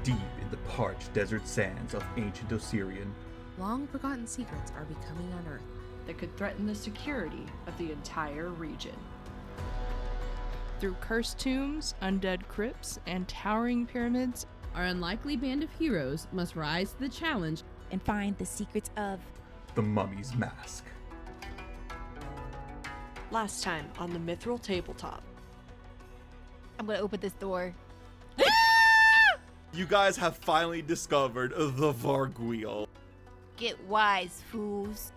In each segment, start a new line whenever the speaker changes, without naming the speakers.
deep in the parched desert sands of ancient Osirian.
Long-forgotten secrets are becoming unearthed
that could threaten the security of the entire region.
Through cursed tombs, undead crypts, and towering pyramids,
our unlikely band of heroes must rise to the challenge
and find the secrets of
the Mummy's Mask.
Last time on the Mithril Tabletop.
I'm gonna open this door.
You guys have finally discovered the Varguil.
Get wise, fools.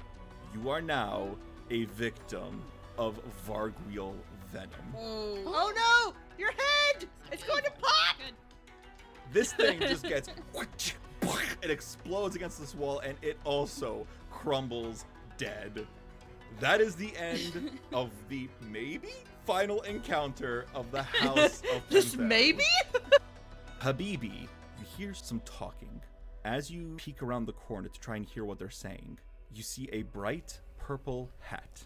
You are now a victim of Varguil venom.
Oh no! Your head! It's going to pop!
This thing just gets... It explodes against this wall, and it also crumbles dead. That is the end of the maybe final encounter of the House of Pentheru.
Just maybe?
Habibi, you hear some talking. As you peek around the corner to try and hear what they're saying, you see a bright purple hat.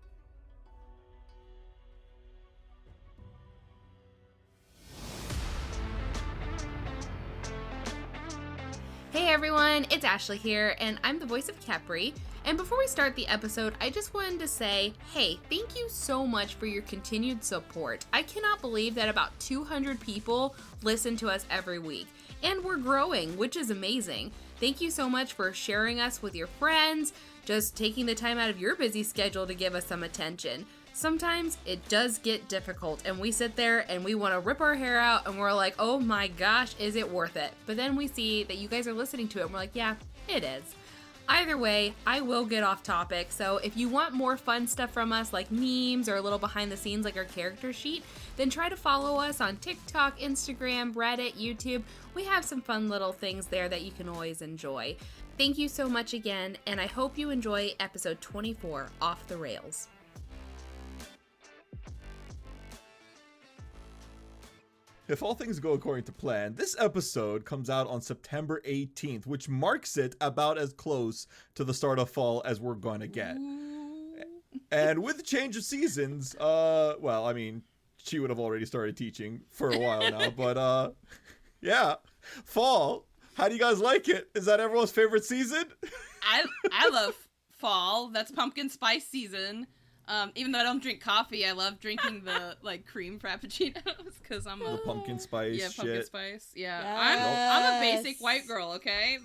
Hey everyone, it's Ashley here, and I'm the voice of Khepri. And before we start the episode, I just wanted to say, hey, thank you so much for your continued support. I cannot believe that about 200 people listen to us every week, and we're growing, which is amazing. Thank you so much for sharing us with your friends, just taking the time out of your busy schedule to give us some attention. Sometimes it does get difficult and we sit there and we want to rip our hair out and we're like, oh my gosh, is it worth it? But then we see that you guys are listening to it and we're like, yeah, it is. Either way, I will get off topic, so if you want more fun stuff from us like memes or a little behind the scenes like our character sheet, then try to follow us on TikTok, Instagram, Reddit, YouTube. We have some fun little things there that you can always enjoy. Thank you so much again, and I hope you enjoy episode 24, Off the Rails.
If all things go according to plan, this episode comes out on September 18th, which marks it about as close to the start of fall as we're going to get. And with the change of seasons, well, I mean, she would have already started teaching for a while now, but yeah, fall. How do you guys like it? Is that everyone's favorite season?
I love fall. That's pumpkin spice season. Even though I don't drink coffee, I love drinking the cream frappuccinos because I'm
the pumpkin spice.
Yeah, pumpkin
shit.
spice. Yeah,
Yes.
I'm a basic white girl. Okay,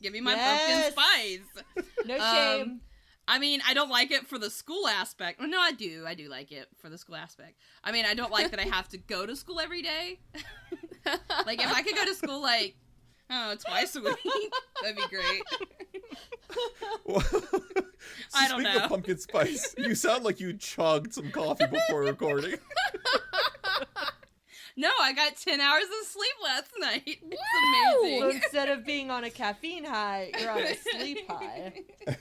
give me my pumpkin spice.
No shame.
I mean, I don't like it for the school aspect. No, I do like it for the school aspect. I mean, I don't like that I have to go to school every day. Like, if I could go to school twice a week, that'd be great. I don't
Speaking
know.
of pumpkin spice, you sound like you chugged some coffee before recording.
No, I got 10 hours of sleep last night. It's
So
amazing.
instead of being on a caffeine high, you're on a sleep high.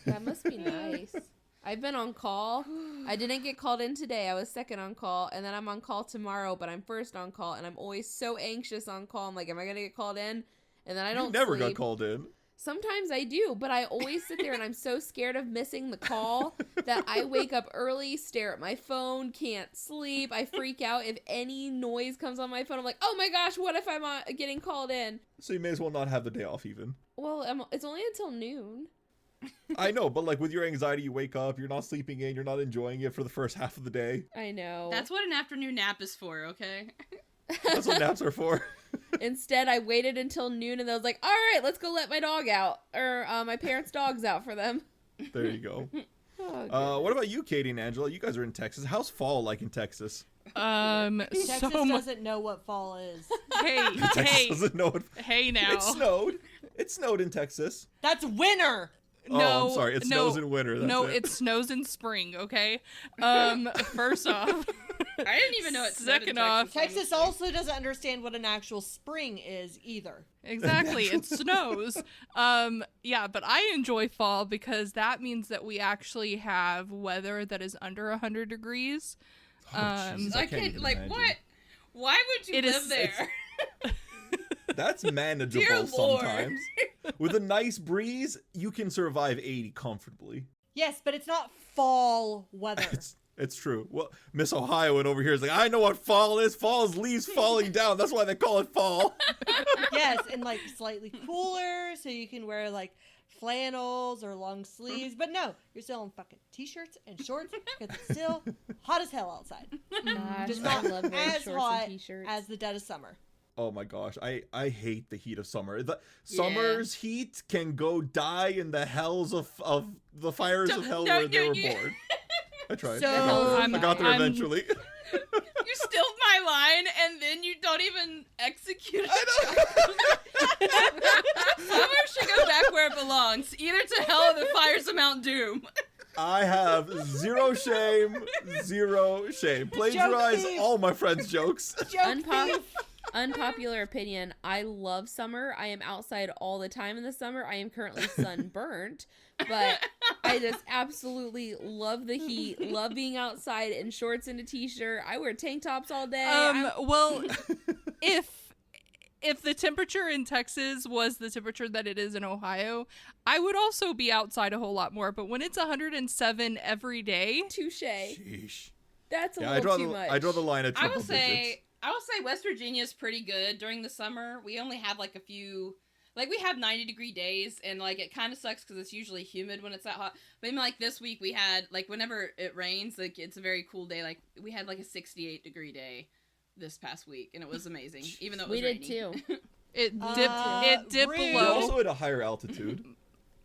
That must be nice. I've been on call. I didn't get called in today. I was second on call, and then I'm on call tomorrow, but I'm first on call, and I'm always so anxious on call. I'm like, am I going to get called in? And then I don't
You never
sleep.
got called in.
Sometimes I do, but I always sit there and I'm so scared of missing the call that I wake up early, stare at my phone, can't sleep. I freak out if any noise comes on my phone. I'm like, oh my gosh, what if I'm getting called in?
So you may as well not have the day off even.
Well, it's only until noon.
I know, but with your anxiety, you wake up, you're not sleeping in, you're not enjoying it for the first half of the day.
I know.
That's what an afternoon nap is for, okay?
That's what naps are for.
Instead, I waited until noon and I was like, all right, let's go let my dog out. Or my parents' dogs out for them.
There you go.
Oh,
What about you, Katie and Angela? You guys are in Texas. How's fall like in Texas?
Texas
So much.
doesn't know what fall is.
Hey,
Texas doesn't know it.
hey now.
It snowed. It snowed in Texas.
That's winter!
Oh, I'm sorry. It snows in winter. That's
it snows in spring. Okay. First off,
I didn't even know it snowed in
Second off,
Texas also doesn't understand what an actual spring is either.
exactly, it snows. Yeah, but I enjoy fall because that means that we actually have weather that is under 100 degrees.
jeez,
I can't,
even
like,
imagine.
what? Why would you
It
live
is-
there?
That's manageable
Dear Lord.
sometimes. With a nice breeze, you can survive 80 comfortably.
Yes, but it's not fall weather.
It's true. Well, Miss Ohio over here is like, I know what fall is. Fall is leaves falling down. That's why they call it fall.
Yes, and like slightly cooler, so you can wear like flannels or long sleeves. But no, you're still in fucking t-shirts and shorts because it's still hot as hell outside.
Gosh,
Just
I
not
love wearing
as
shorts
hot
and t-shirts.
as the dead of summer.
Oh my gosh, I hate the heat of summer. The summer's heat can go die in the hells of the fires of hell where they were born. I tried.
So-
I got there eventually.
You steal my line, and then you don't even execute it. Summer should go back where it belongs, either to hell or the fires of Mount Doom.
I have zero shame. Plagiarize
thief.
all my friends' jokes.
Unpopular opinion. I love summer. I am outside all the time in the summer. I am currently sunburnt, but I just absolutely love the heat. Love being outside in shorts and a t-shirt. I wear tank tops all day.
Well, if the temperature in Texas was the temperature that it is in Ohio, I would also be outside a whole lot more. But when it's 107 every day,
touche.
Sheesh.
That's a
Yeah,
little too much.
I draw the line at
I
triple
will
digits.
say West Virginia's pretty good during the summer. We only have like a few, like we have 90-degree days, and like it kind of sucks because it's usually humid when it's that hot. But even like this week we had, like whenever it rains, like it's a very cool day. Like we had like a 68-degree day this past week, and it was amazing, even though it was
We did
raining.
too.
it dipped
rude.
We're
below.
also at a higher altitude.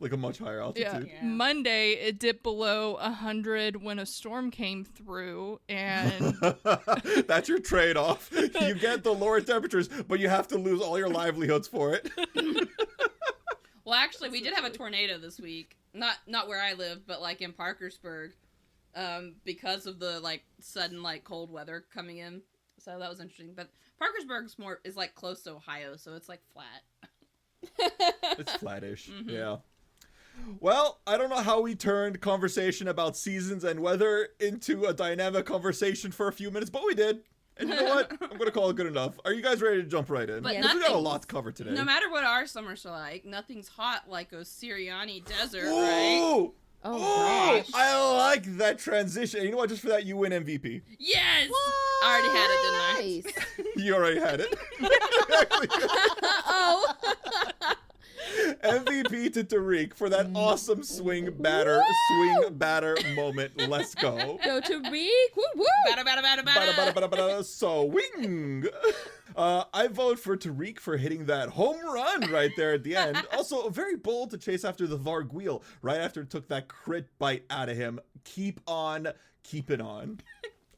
Like a much higher altitude.
Yeah.
Monday, it dipped below 100 when a storm came through, and
That's your trade-off. You get the lower temperatures, but you have to lose all your livelihoods for it.
Well, actually, we did have a tornado this week. Not where I live, but like in Parkersburg, because of the like sudden like cold weather coming in. So that was interesting. But Parkersburg's is like close to Ohio, so it's like flat.
It's flattish.
Mhm.
Yeah. Well, I don't know how we turned conversation about seasons and weather into a dynamic conversation for a few minutes, but we did. And you know what? I'm going to call it good enough. Are you guys ready to jump right in?
But
Because we got a
nothing's-
lot to cover today.
No matter what our summers are like, nothing's hot like a Siriani desert, right?
Ooh!
Oh,
Oh,
gosh.
I like that transition. And you know what? Just for that, you win MVP.
Yes! I already had it, didn't I?
Nice.
You already had it.
Oh.
MVP to Tariq for that awesome swing batter moment. Let's go.
Go to Reek. Woo woo.
Bada, bada, bada,
Bada, bada,
bada.
bada, bada, swing. I vote for Tariq for hitting that home run right there at the end. Also, very bold to chase after the Varguil right after it took that crit bite out of him. Keep on keeping on.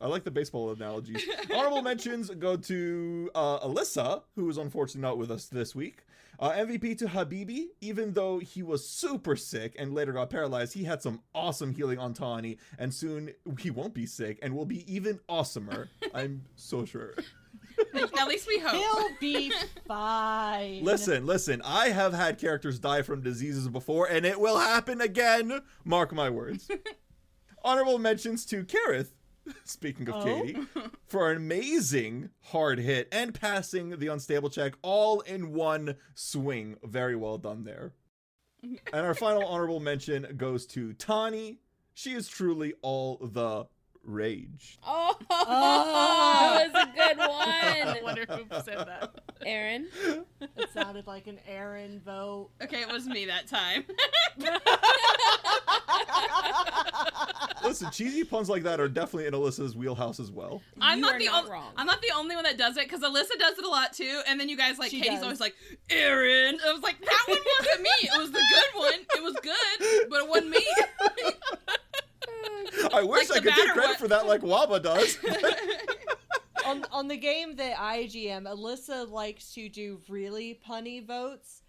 I like the baseball analogies. Honorable mentions go to Alyssa, who was unfortunately not with us this week. MVP to Habibi, even though he was super sick and later got paralyzed, he had some awesome healing on Tanhi, and soon he won't be sick and will be even awesomer. I'm so sure.
At least we hope.
He'll be fine.
Listen, I have had characters die from diseases before, and it will happen again. Mark my words. Honorable mentions to Keryth, speaking of Katie, for an amazing hard hit and passing the unstable check all in one swing. Very well done there. And our final honorable mention goes to Tanhi. She is truly all the rage.
Oh, that was a good
I
one.
wonder who said that.
Erin.
It sounded like an Erin vote.
Okay, it was me that time.
Listen, cheesy puns like that are definitely in Alyssa's wheelhouse as well.
I'm
You
not
are
the
not
only.
wrong.
I'm not the only one that does it because Alyssa does it a lot too. And then you guys like
She
Katie's
does.
always like Erin. I was like, that one wasn't me. It was the good one. It was good, but it wasn't me.
I wish
Like
I
the
could take
batter
credit
one.
for that like Waba does.
on the game that I GM, Alyssa likes to do really punny votes.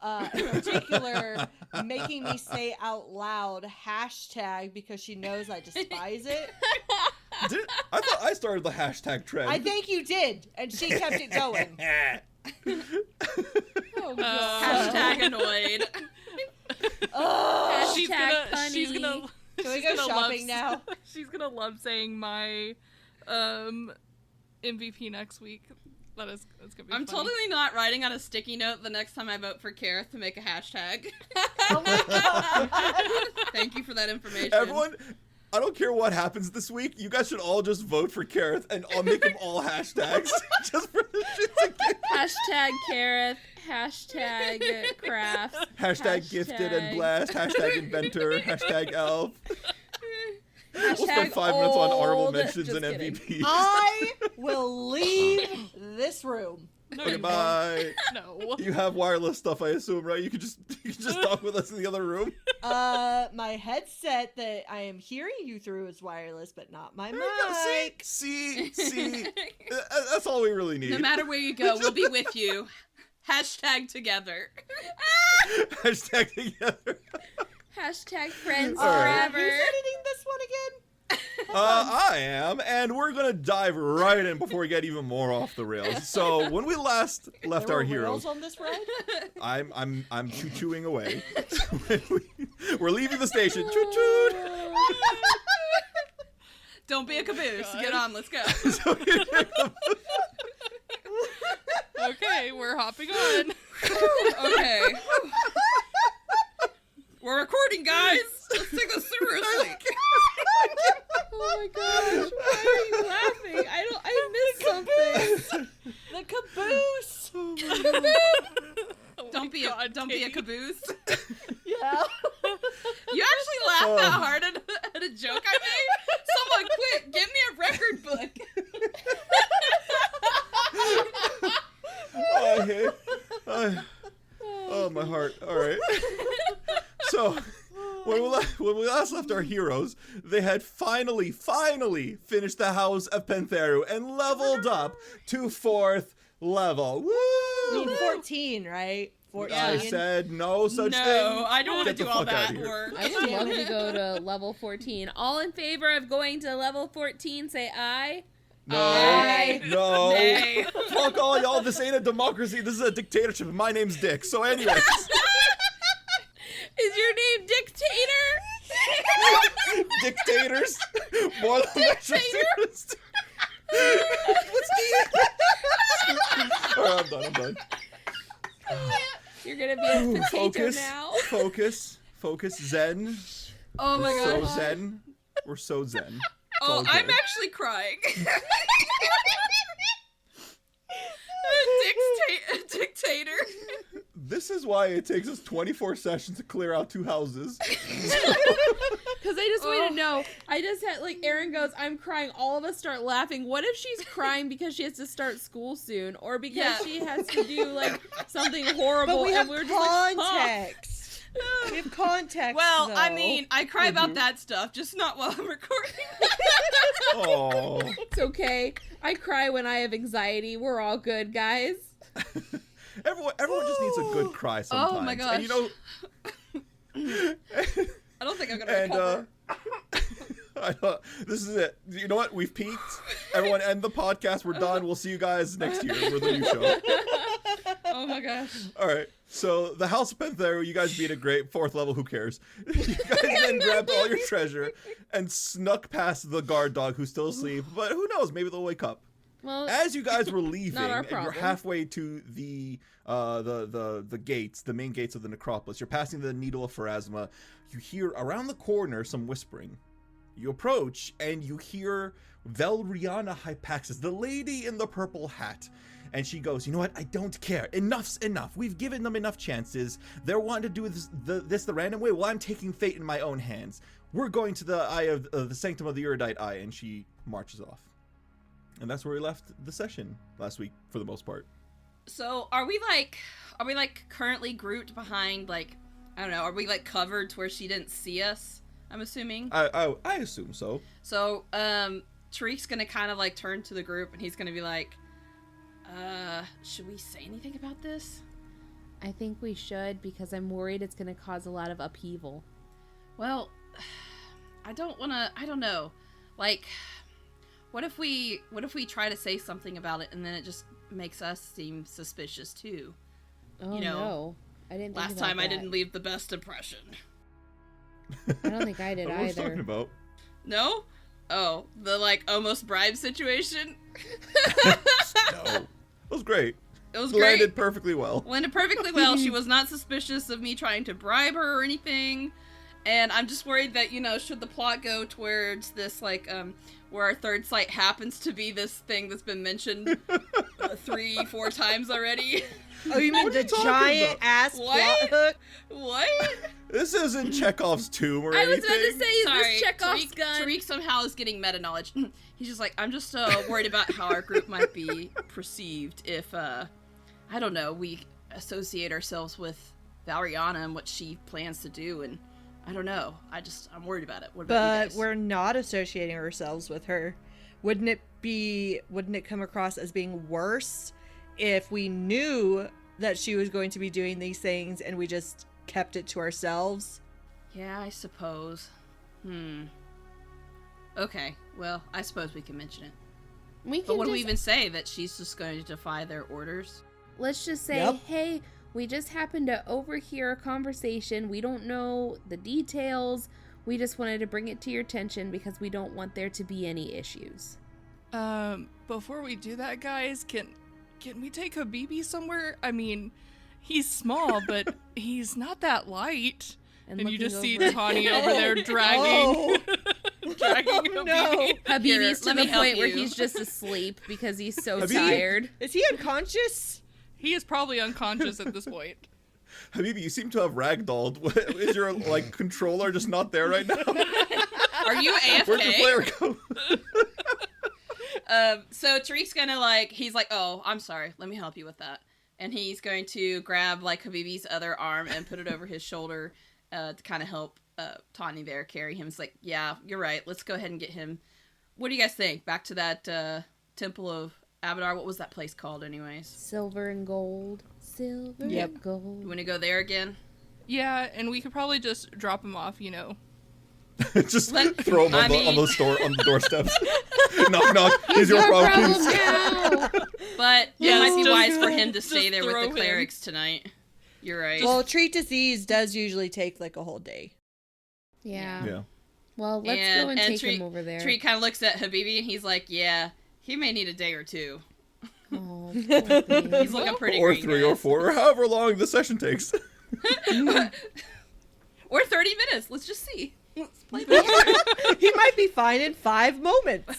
In particular, making me say out loud hashtag because she knows I despise it.
I thought I started the hashtag trend.
I think you did, and she kept it going.
Oh, God.
Hashtag annoyed.
Oh,
She's
Hashtag
gonna
can we go
she's gonna
shopping now?
She's gonna love saying my MVP next week. That's gonna be
I'm
funny.
totally not writing on a sticky note the next time I vote for Keryth to make a hashtag.
Oh my god.
Thank you for that information.
I don't care what happens this week. You guys should all just vote for Keryth, and I'll make them all hashtags just for the shit again.
Hashtag Keryth. Hashtag crafts.
Hashtag gifted and blessed. Hashtag inventor. Hashtag elf. We'll spend 5 minutes on honorable
old.
mentions
Just
and
kidding.
MVPs.
I will leave this room.
No,
Okay,
you
bye.
won't. No.
You have wireless stuff, I assume, right? You can just talk with us in the other room.
My headset that I am hearing you through is wireless, but not my mic.
See. That's all we really need.
No matter where you go, we'll be with you. Hashtag together.
Hashtag together.
Hashtag friends
All right.
forever.
Who's editing this one again?
I am, and we're gonna dive right in before we get even more off the rails. So when we last left
There
our
were
heroes,
rails on this ride?
I'm choo-chooing away. We're leaving the station. Choo-choo.
Don't be a caboose.
God.
Get on, let's go.
Okay, we're hopping on.
Okay. We're recording, guys. Let's take this seriously.
Oh my gosh, why are you laughing? I missed something.
The caboose!
Oh
Don't be
God,
a
Katie.
caboose.
Yeah.
You actually laughed that hard at a joke I made? Someone quick, give me a record book.
Oh, my heart. All right. So, when we last left our heroes, they had finally finished the House of Pentheru and leveled up to 4th level. Woo!
14, right? 14.
I said no such thing.
No, I don't want to
Get the
do all
fuck outta
that
here.
work.
I would love to go to level 14. All in favor of going to level 14, say aye.
No.
Aye.
No.
Nay.
Fuck all y'all. This ain't a democracy. This is a dictatorship. My name's Dick. So anyways.
Is your name Dictator?
Dictators. More than dictators. What's Alright, I'm done.
You're gonna be a potato now.
Focus, Zen.
Oh my
So
god.
Zen. We're so Zen.
Oh,
all
I'm
good.
actually crying. Dictator.
This is why it takes us 24 sessions to clear out 2 houses.
Because I just want to know. I just had, like, Erin goes, I'm crying. All of us start laughing. What if she's crying because she has to start school soon? Or because
Yeah.
she has to do, like, something horrible
But we have
and we're just like,
context. We have context.
Well, I
though.
mean, I cry about that stuff, just not while I'm recording.
Oh.
it's okay. I cry when I have anxiety. We're all good, guys.
Everyone just needs a good cry sometimes.
Oh my gosh.
And you know,
I don't think I'm gonna
and
recover.
I know, this is it. You know what? We've peaked. Everyone end the podcast. We're done. We'll see you guys next year for the new show.
Oh my gosh.
All right. So the House of Pentheru, you guys beat it great. 4th level, who cares? You guys then grabbed all your treasure and snuck past the guard dog who's still asleep. But who knows? Maybe they'll wake up.
Well,
As you guys were leaving,
Not our
and you're
problem.
halfway to the gates, the main gates of the necropolis. You're passing the Needle of Pharasma. You hear around the corner some whispering. You approach and you hear Velriana Hypaxis, the lady in the purple hat. And she goes, you know what? I don't care. Enough's enough. We've given them enough chances. They're wanting to do this the random way. Well, I'm taking fate in my own hands. We're going to the eye of the Sanctum of the Erudite Eye. And she marches off. And that's where we left the session last week, for the most part.
So are we like currently grouped behind, like, I don't know, are we like covered to where she didn't see us? I'm assuming.
I assume so.
So Tariq's gonna kind of like turn to the group and he's gonna be like, should we say anything about this?
I think we should because I'm worried it's going to cause a lot of upheaval.
Well, I don't know. Like, what if we try to say something about it and then it just makes us seem suspicious too?
Oh,
You know,
no. I didn't think
Last
about
time I
that.
didn't leave the best impression.
I don't think I did
What are we talking
either.
about?
No? Oh, the like almost bribe situation?
No. It was great.
It was
Landed
great.
perfectly well.
Landed perfectly well. She was not suspicious of me trying to bribe her or anything. And I'm just worried that, should the plot go towards this, where our third site happens to be this thing that's been mentioned 3-4 times already.
Oh, you mean the giant ass plot hook?
What?
This isn't Chekhov's tomb or anything.
I was about to say, is
Sorry,
this Chekhov's gun?
Tariq somehow is getting meta knowledge. He's just like, I'm just worried about how our group might be perceived if, I don't know, we associate ourselves with Valeriana and what she plans to do, and I don't know. I'm worried about it. What about you guys?
But we're not associating ourselves with her. Wouldn't it come across as being worse if we knew that she was going to be doing these things and we just kept it to ourselves?
Yeah, I suppose. Okay, well, I suppose we can mention it. But what do we even say? That she's just going to defy their orders?
Let's just say, hey, we just happened to overhear a conversation. We don't know the details. We just wanted to bring it to your attention because we don't want there to be any issues.
Before we do that, guys, can we take Habibi somewhere? I mean, he's small, but he's not that light. And you just see Tanhi over there dragging Habibi.
No.
Habibi's to
let
the
me help
point where
you.
he's just asleep because he's so
Habibi.
tired.
Is he unconscious?
He is probably unconscious at this point.
Habibi, you seem to have ragdolled. Is your controller just not there right now?
Are you AFK?
Where'd your player go?
So Tariq's gonna he's like, oh, I'm sorry, let me help you with that. And he's going to grab Habibi's other arm and put it over his shoulder to kind of help Tanhi there carry him. It's like, yeah, you're right, let's go ahead and get him. What do you guys think? Back to that Temple of Abadar. What was that place called anyways?
Silver and gold. Silver and gold.
You want to go there again?
Yeah, and we could probably just drop him off,
Just throw him on the doorsteps. Knock, knock. Here's your problem.
now.
But it might be wise for him to stay there with
throw
the
him.
clerics tonight. You're right.
Well, treat disease does usually take a whole day.
Yeah.
Yeah.
Well, let's go and take
Tariq,
him over there.
Tariq kind of looks at Habibi and he's like, yeah, he may need a day or two.
Oh, poor thing.
He's looking pretty
Or
green,
3 or
guys.
4, or however long the session takes.
Or 30 minutes. Let's just see. Let's play the
He might be fine in 5 moments.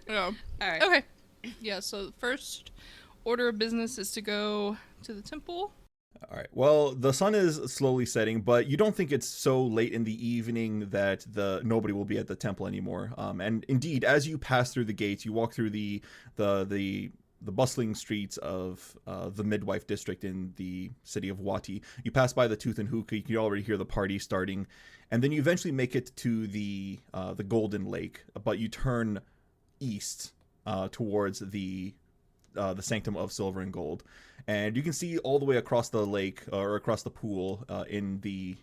Yeah.
All right.
Okay. Yeah, so the first order of business is to go to the temple.
All right. Well, the sun is slowly setting, but you don't think it's so late in the evening that nobody will be at the temple anymore. And indeed, as you pass through the gates, you walk through the bustling streets of the midwife district in the city of Wati. You pass by the Tooth and Hookah. You can already hear the party starting, and then you eventually make it to the Golden Lake. But you turn east towards the Sanctum of Silver and Gold, and you can see all the way across the lake or across the pool in the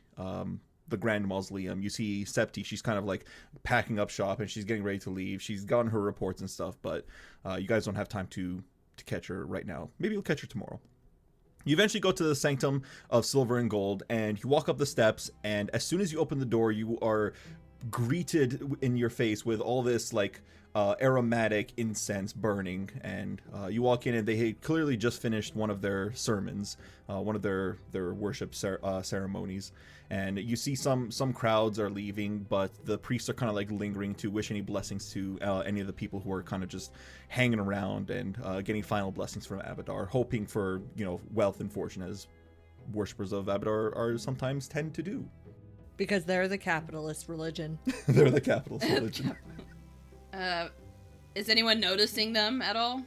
Grand Mausoleum. You see Septi. She's kind of packing up shop and she's getting ready to leave. She's gotten her reports and stuff, but you guys don't have time to catch her right now. Maybe you'll catch her tomorrow. You eventually go to the Sanctum of Silver and Gold, and you walk up the steps, and as soon as you open the door, you are greeted in your face with all this aromatic incense burning, and you walk in and they had clearly just finished one of their sermons, one of their worship ceremonies, and you see some crowds are leaving, but the priests are kind of lingering to wish any blessings to any of the people who are kind of just hanging around and getting final blessings from Abadar, hoping for wealth and fortune, as worshippers of Abadar are sometimes tend to do.
Because they're the capitalist religion.
They're the capitalist religion.
Is anyone noticing them at all?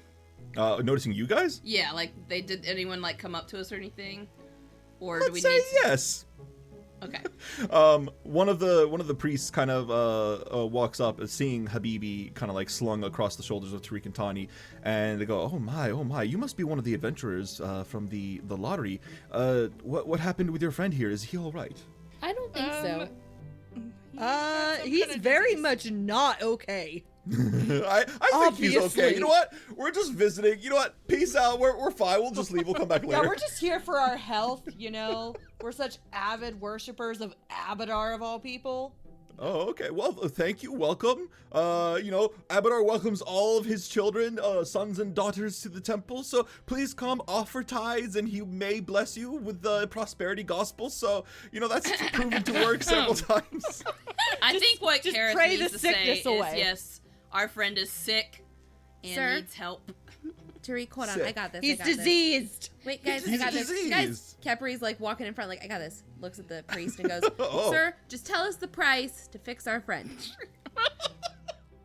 Noticing you guys?
Yeah, did anyone come up to us or anything? Or
Let's
do we
say
need to...
yes.
Okay.
One of the priests kind of walks up, seeing Habibi kind of slung across the shoulders of Tariq and Tanhi, and they go, oh my, you must be one of the adventurers from the lottery. What happened with your friend here? Is he all right?
I don't think so.
He's very much not okay.
I think he's okay. You know what? We're just visiting. You know what? Peace out. We're fine. We'll just leave. We'll come back later.
Yeah, we're just here for our health, We're such avid worshippers of Abadar, of all people.
Oh, okay. Well, thank you. Welcome. Abadar welcomes all of his children, sons and daughters to the temple. So please come, offer tithes, and he may bless you with the prosperity gospel. So, that's proven to work several times.
I think what
just
Keryth
pray
needs
the
to say
sickness
is,
away.
yes, our friend is sick and
Sir?
needs help.
Tariq, hold on.
Sick.
I got this.
He's
I got this.
diseased.
Wait, guys, I
He's
got this.
diseased.
Guys, Kepri's like walking in front, like, I got this. Looks at the priest and goes,
Oh.
Sir, just tell us the price to fix our friend.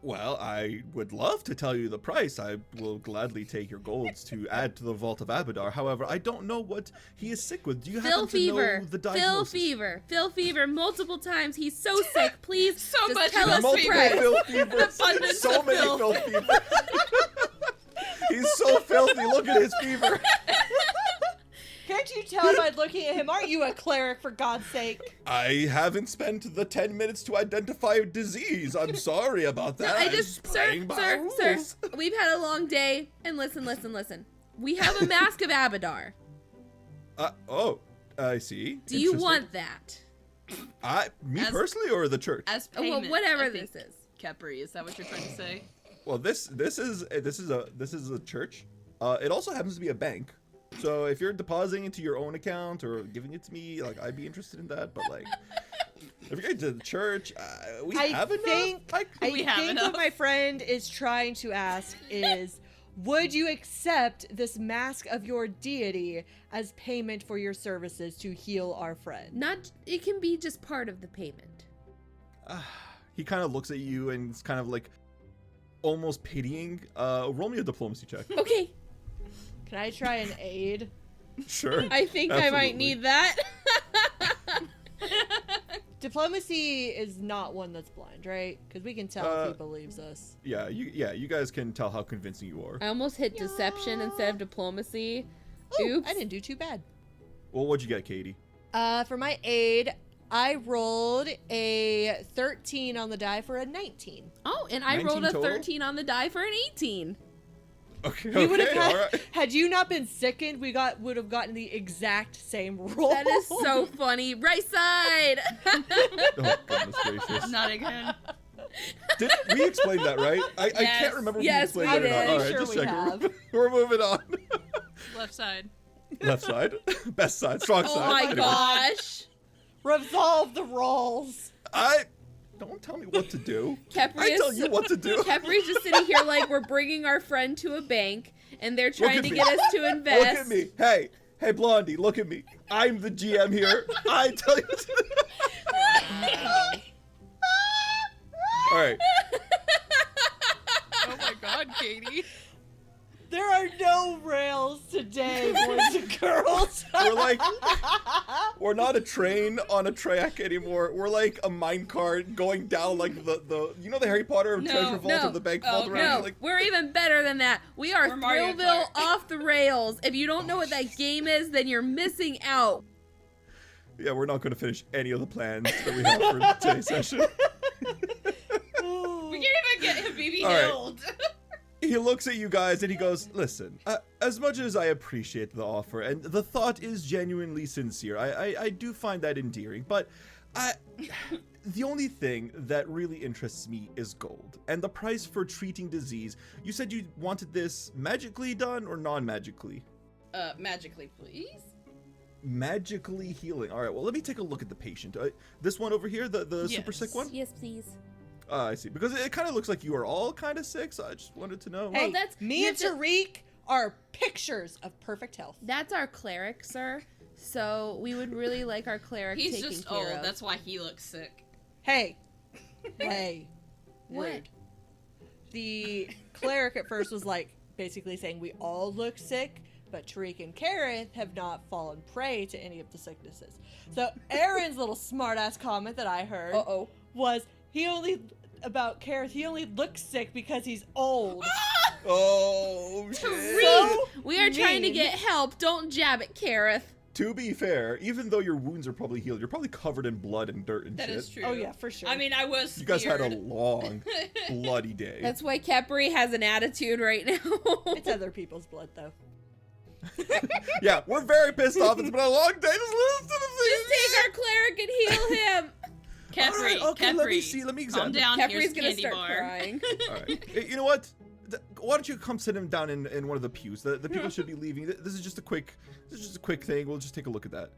Well, I would love to tell you the price. I will gladly take your golds to add to the vault of Abadar. However, I don't know what he is sick with. Do you happen to know the diagnosis?
Phil fever, multiple times. He's so sick. Please,
So
just
much
tell us the
Multiple
price.
filth fevers.
Abundance
So
of
many
filth.
filth fevers. He's so filthy. Look at his fever.
Can't you tell by looking at him? Aren't you a cleric, for God's sake?
I haven't spent the 10 minutes to identify a disease. I'm sorry about that. I'm playing by
Sir,
rules.
we've had a long day, and listen. We have a mask of Abadar.
I see.
Do you
Interesting.
want that?
Me
As-
personally or the church?
As
Well,
payment,
whatever
I
this
think.
is.
Khepri, is that what you're trying to say?
Well, this is a church. It also happens to be a bank. So if you're depositing into your own account or giving it to me, like, I'd be interested in that. But like, if you're going to the church, we have enough.
I
We have
think
enough.
what my friend is trying to ask is, would you accept this mask of your deity as payment for your services to heal our friend?
It can be just part of the payment.
He kind of looks at you and it's kind of like almost pitying. Roll me a diplomacy check.
Okay,
Can I try an aid?
Sure.
I think I might
Absolutely.
need that.
Diplomacy is not one that's blind, right? Because we can tell if he believes us.
Yeah, you guys can tell how convincing you are.
I almost hit deception instead of diplomacy.
Ooh,
Oops.
I didn't do too bad.
Well, what'd you get, Katie?
For my aid, I rolled a 13 on the die for a 19.
Oh, and I
19
rolled a
total?
13 on the die for an 18.
Okay,
We would have
okay,
had,
all right.
had you not been sickened, would have gotten the exact same roll.
That is so funny. Right side.
Oh, goodness gracious.
Not again.
Did we explain that, right? I
Yes.
can't remember if
Yes,
we
we
explained that or not.
did.
All right,
Sure
just
we
checking.
have.
We're moving on.
Left side.
Left side. Best side. Strong
Oh
side.
my
Anyway.
gosh.
Resolve the rolls.
Don't tell me what to do.
Khepri
I
is
tell you what to do.
Kepri's just sitting here like we're bringing our friend to a bank and they're trying
at
to
me.
get us to invest.
Look at me. Hey, Blondie, look at me. I'm the GM here. I tell you what to do. All right.
Oh my god, Katie.
There are no rails today, boys and girls.
We're not a train on a track anymore. We're like a minecart going down like the the Harry Potter treasure vault or the bank vault around.
No,
Like,
we're even better than that. We are
We're Mario
Thrillville
Kart.
off the rails. If you don't know what that game is, then you're missing out.
yeah, we're not going to finish any of the plans that we have for today's session.
We can't even get Habibi
All right.
healed.
He looks at you guys and he goes, listen, as much as I appreciate the offer and the thought is genuinely sincere, I do find that endearing, but the only thing that really interests me is gold and the price for treating disease. You said you wanted this magically done or non-magically?
Magically, please.
Magically healing. All right, well, let me take a look at the patient. This one over here, the super sick
Yes.
one?
Yes, please.
I see. Because it kind of looks like you are all kind of sick, so I just wanted to know.
Hey,
that's-
me
you
and
have to-
Tariq are pictures of perfect health.
That's our cleric, sir. So we would really like our cleric
He's
taken
just
care
old.
of.
That's why he looks sick.
Hey. Hey.
What?
Rude. The cleric at first was like basically saying we all look sick, but Tariq and Keryth have not fallen prey to any of the sicknesses. So Erin's little smartass comment that I heard was about Keryth, he only looks sick because he's old.
Oh, shit.
Tariq, we are trying to
mean.
get help. Don't jab at Keryth.
To be fair, even though your wounds are probably healed, you're probably covered in blood and dirt and
That
shit.
is true.
Oh yeah, for sure.
I mean, I was
You guys had a
scared.
long, bloody day.
That's why Khepri has an attitude right now.
It's other people's blood though.
Yeah, we're very pissed off. It's been a long day. Just listen to the
Just take our cleric and heal him.
Khepri,
All right, okay,
Khepri,
let me see. Let me
calm
examine.
down.
Kepri's
Here's
gonna
candy
start
bar.
crying.
All right. You know what? Why don't you come sit him down in one of the pews? The people should be leaving. This is just a quick thing. We'll just take a look at that.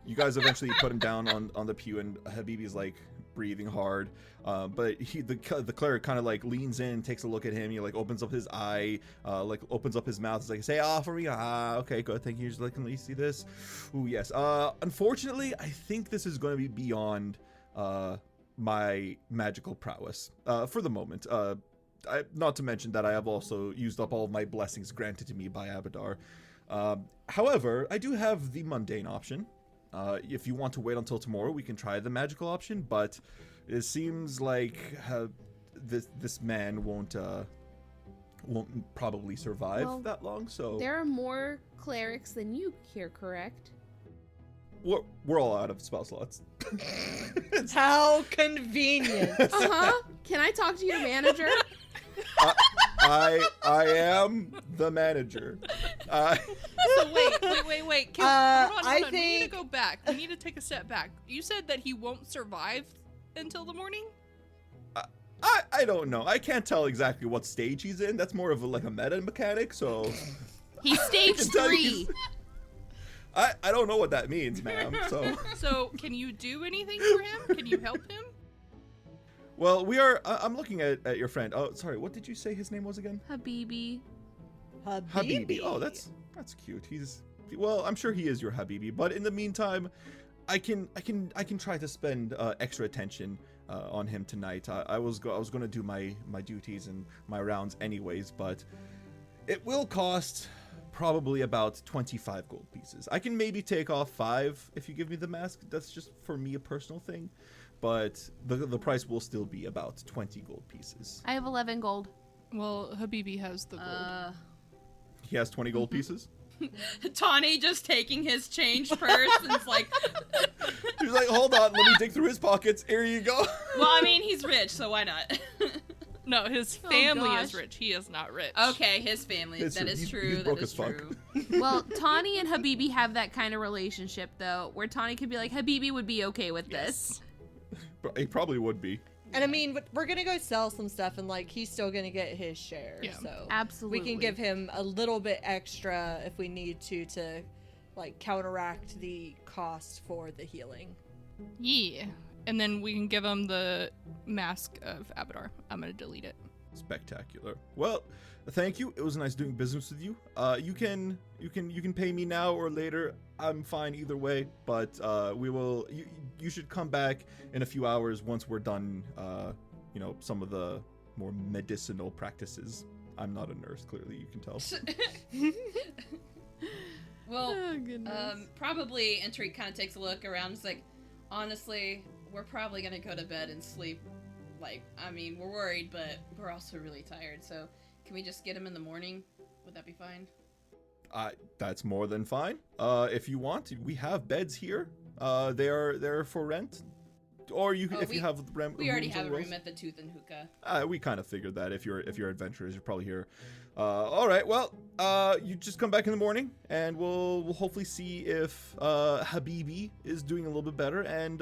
You guys eventually put him down on the pew, and Habibi's like breathing hard. But the cleric kind of like leans in, takes a look at him. He like opens up his eye, like opens up his mouth. It's like, say for me. Okay, good. Thank you. Just like, can you see this? Ooh, yes. Unfortunately, I think this is going to be beyond my magical prowess for the moment. Not to mention that I have also used up all of my blessings granted to me by Abadar. However, I do have the mundane option. If you want to wait until tomorrow, we can try the magical option, but it seems like this man won't probably survive that long. So
There are more clerics than you here, correct?
we're all out of spell slots.
How convenient.
Can I talk to your manager?
I am the manager.
So wait. Hold on.
I
We need to
think-
go back. We need to take a step back. You said that he won't survive until the morning?
I don't know. I can't tell exactly what stage he's in. That's more of like a meta mechanic. So
He's stage
can tell
3.
I don't know what that means, ma'am.
So can you do anything for him? Can you help him?
Well, I'm looking at your friend. Oh, sorry. What did you say his name was again?
Habibi.
Habibi. Oh, that's cute. Well, I'm sure he is your Habibi. But in the meantime, I can try to spend extra attention on him tonight. I was going to do my duties and my rounds anyways, but it will cost probably about 25 gold pieces. I can maybe take off 5 if you give me the mask. That's just for me a personal thing, but the price will still be about 20 gold pieces.
I have 11 gold.
Well, Habibi has the gold.
He has 20 gold pieces.
Tanhi just taking his change purse and it's like,
He's like, hold on, let me dig through his pockets. Here you go.
well, I mean, he's rich, so why not?
No, his family is
gosh.
rich. He is not rich.
Okay, his family.
It's
That
true.
is
He's
true.
broke
That
as
is
fuck.
true.
Well, Tanhi and Habibi have that kind of relationship, though, where Tanhi could be like, Habibi would be okay with this.
He probably would be.
And I mean, we're gonna go sell some stuff, and like he's still gonna get his share.
Yeah.
So
Absolutely.
we can give him a little bit extra if we need to like counteract the cost for the healing.
Yeah. And then we can give him the mask of Abadar. I'm gonna delete it.
Spectacular. Well, thank you. It was nice doing business with you. You can pay me now or later. I'm fine either way. But we will. You should come back in a few hours once we're done. Some of the more medicinal practices. I'm not a nurse. Clearly, you can tell.
Well,
Oh, goodness.
probably, and Tariq kind of takes a look around. It's like, honestly, we're probably gonna go to bed and sleep. Like, I mean, we're worried, but we're also really tired. So, can we just get him in the morning? Would that be fine?
That's more than fine. If you want, we have beds here. They're for rent. Or you, if you have
We already
rooms
have a
on the
room at the Tooth and Hookah.
rows. We kind of figured that if you're adventurers, you're probably here. All right. Well, you just come back in the morning, and we'll hopefully see if Habibi is doing a little bit better, and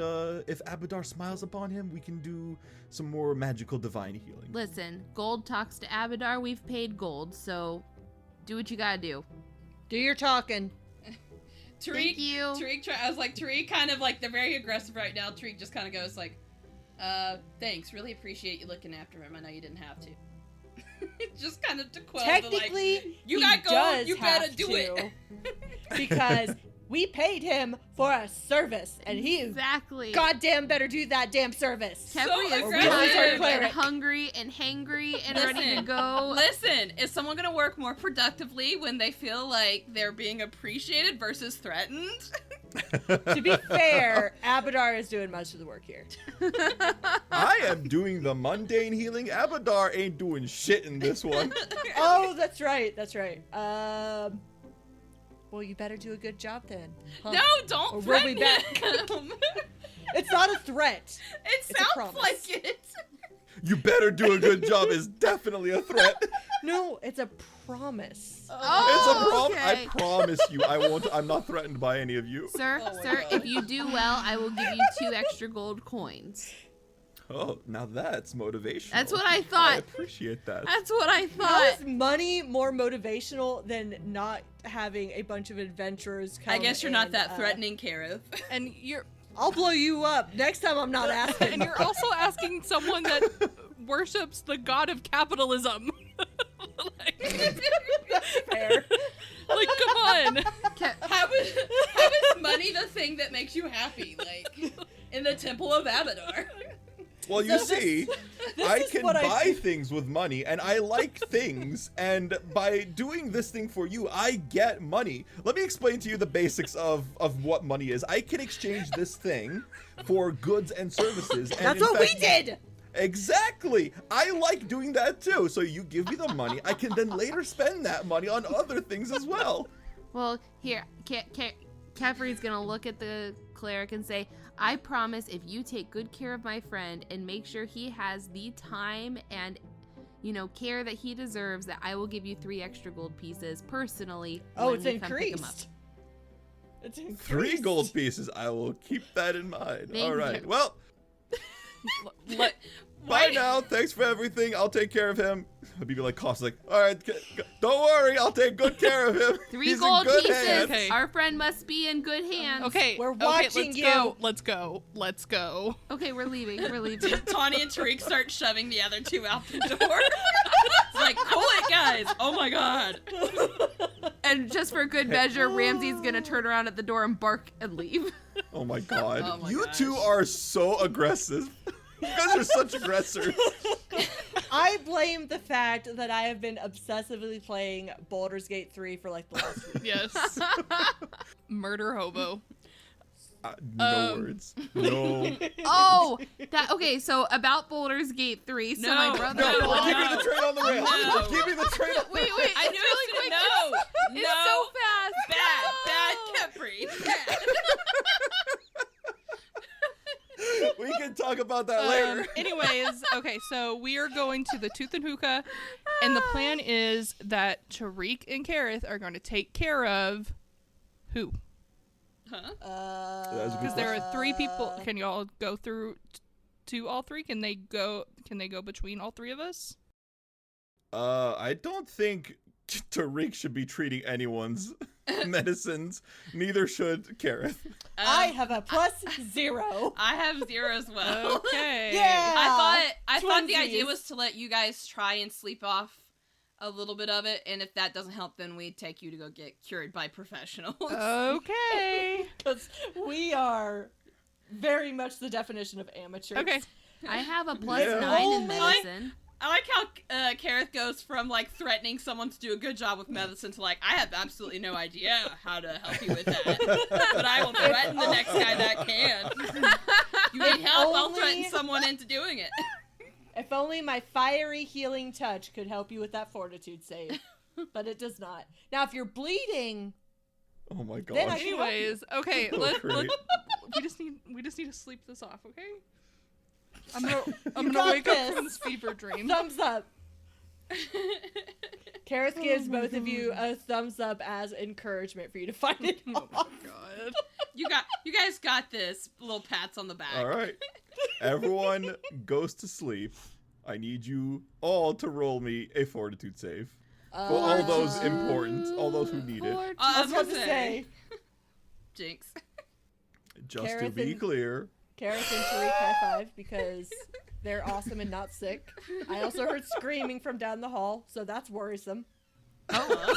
if Abadar smiles upon him, we can do some more magical divine healing.
Listen, gold talks to Abadar. We've paid gold, so do what you gotta do.
Do your talking.
Tariq,
Thank you.
I was like, Tariq kind of like, they're very aggressive right now. Tariq just kind of goes like, thanks, really appreciate you looking after him. I know you didn't have to. Just kind of to quell the like,
Technically,
you
he
got gold,
does
you better
have
do it.
because we paid him for a service, and he
Exactly.
goddamn better do that damn service.
Khepri is
aggressive.
tired
Cleric.
and hungry and hangry and ready to
Listen,
go.
Listen, is someone gonna work more productively when they feel like they're being appreciated versus threatened?
To be fair, Abadar is doing most of the work here.
I am doing the mundane healing. Abadar ain't doing shit in this one.
Oh, that's right. That's right. Well, you better do a good job then. Huh?
No, don't
Or we'll
threaten
be back.
him.
It's not a threat.
It
It's a
sounds
promise.
like it.
You better do a good job is definitely a threat.
No, it's a promise.
It's a problem.
okay.
I promise you, I'm not threatened by any of you.
Sir,
Oh my
sir,
God.
if you do well, I will give you 2 extra gold coins.
Oh, now that's motivational.
That's what I
I
thought.
appreciate that.
That's what I
How
thought.
is money more motivational than not having a bunch of adventurers come
I guess you're not
and,
that threatening, Keryth.
And you're
I'll blow you up. Next time I'm not asking.
and you're also asking someone that worships the god of capitalism.
That's fair.
Like, come on.
How is money the thing that makes you happy? Like, in the Temple of Abadar.
Well, you
So this-
see,
this
I
is
can
what
buy things with money, and I like things, and by doing this thing for you, I get money. Let me explain to you the basics of what money is. I can exchange this thing for goods and services. And
That's
in
what
fact,
we did.
Exactly. I like doing that too. So you give me the money, I can then later spend that money on other things as well.
Well, here, Khepri's gonna look at the cleric and say, I promise if you take good care of my friend and make sure he has the time and, care that he deserves, that I will give you 3 extra gold pieces personally.
Oh,
when
it's
we come pick him up."
increased. It's increased.
3 gold pieces. I will keep that in mind.
Thank
All right.
you.
Well, bye now. Thanks for everything. I'll take care of him. Habibi like coughs like, all right, don't worry. I'll take good care of him.
3
He's
gold
in good
pieces.
hands.
Okay.
Our friend must be in good hands.
Okay.
We're
okay,
watching
let's
you.
Go. Let's go. Let's go.
Okay, we're leaving. We're leaving.
Tanhi and Tariq start shoving the other 2 out the door. It's like, cool it, guys. Oh my god.
And just for good measure, Ramsey's gonna turn around at the door and bark and leave.
Oh my god.
Oh my
You
gosh.
two are so aggressive. You guys are such aggressors.
I blame the fact that I have been obsessively playing Baldur's Gate 3 for like the last week.
Yes. Murder hobo.
No words. No.
Oh, okay. So about Baldur's Gate 3. So my
No,
brother.
No,
No,
give me
no.
the train on the rail.
No.
Give me the train on the
Wait.
I knew
really
it was
quick.
no.
It's
No.
so fast.
Bad Khepri. Bad.
We can talk about that later.
Anyways, okay, so we are going to the Tooth and Hookah, and the plan is that Tariq and Keryth are going to take care of who?
Huh?
That's a good
Because there are 3 people. Can y'all go through to all 3? Can they go between all 3 of us?
I don't think Tariq should be treating anyone's medicines. Neither should Keryth.
I have a +0.
I have 0 as well.
Okay.
Yeah.
I thought the idea
Twinsies.
was to let you guys try and sleep off a little bit of it, and if that doesn't help, then we take you to go get cured by professionals.
Okay.
Because we are very much the definition of amateurs.
Okay.
I have a +9
Yeah.
in medicine.
I like how Keryth goes from like threatening someone to do a good job with medicine to like, I have absolutely no idea how to help you with that, but I will threaten the next guy that can. You need help, I'll
only-
threaten someone into doing it.
If only my fiery healing touch could help you with that fortitude save. But it does not. Now, if you're bleeding,
Oh my god.
Then I-
Anyways, okay,
Oh,
let
great.
we just need to sleep this off, okay? I'm gonna
got
wake up
this.
from this fever dream.
thumbs up. Keryth gives both of you a thumbs up as encouragement for you to fight it
Oh my
off.
god.
You guys got this. Little pats on the back.
All right. Everyone goes to sleep. I need you all to roll me a fortitude save. For all those important, all those who need it.
I was about to say,
Jinx.
Just to
Keryth
be
and-
clear.
Keryth and Tariq high five because they're awesome and not sick. I also heard screaming from down the hall, so that's worrisome.
Oh.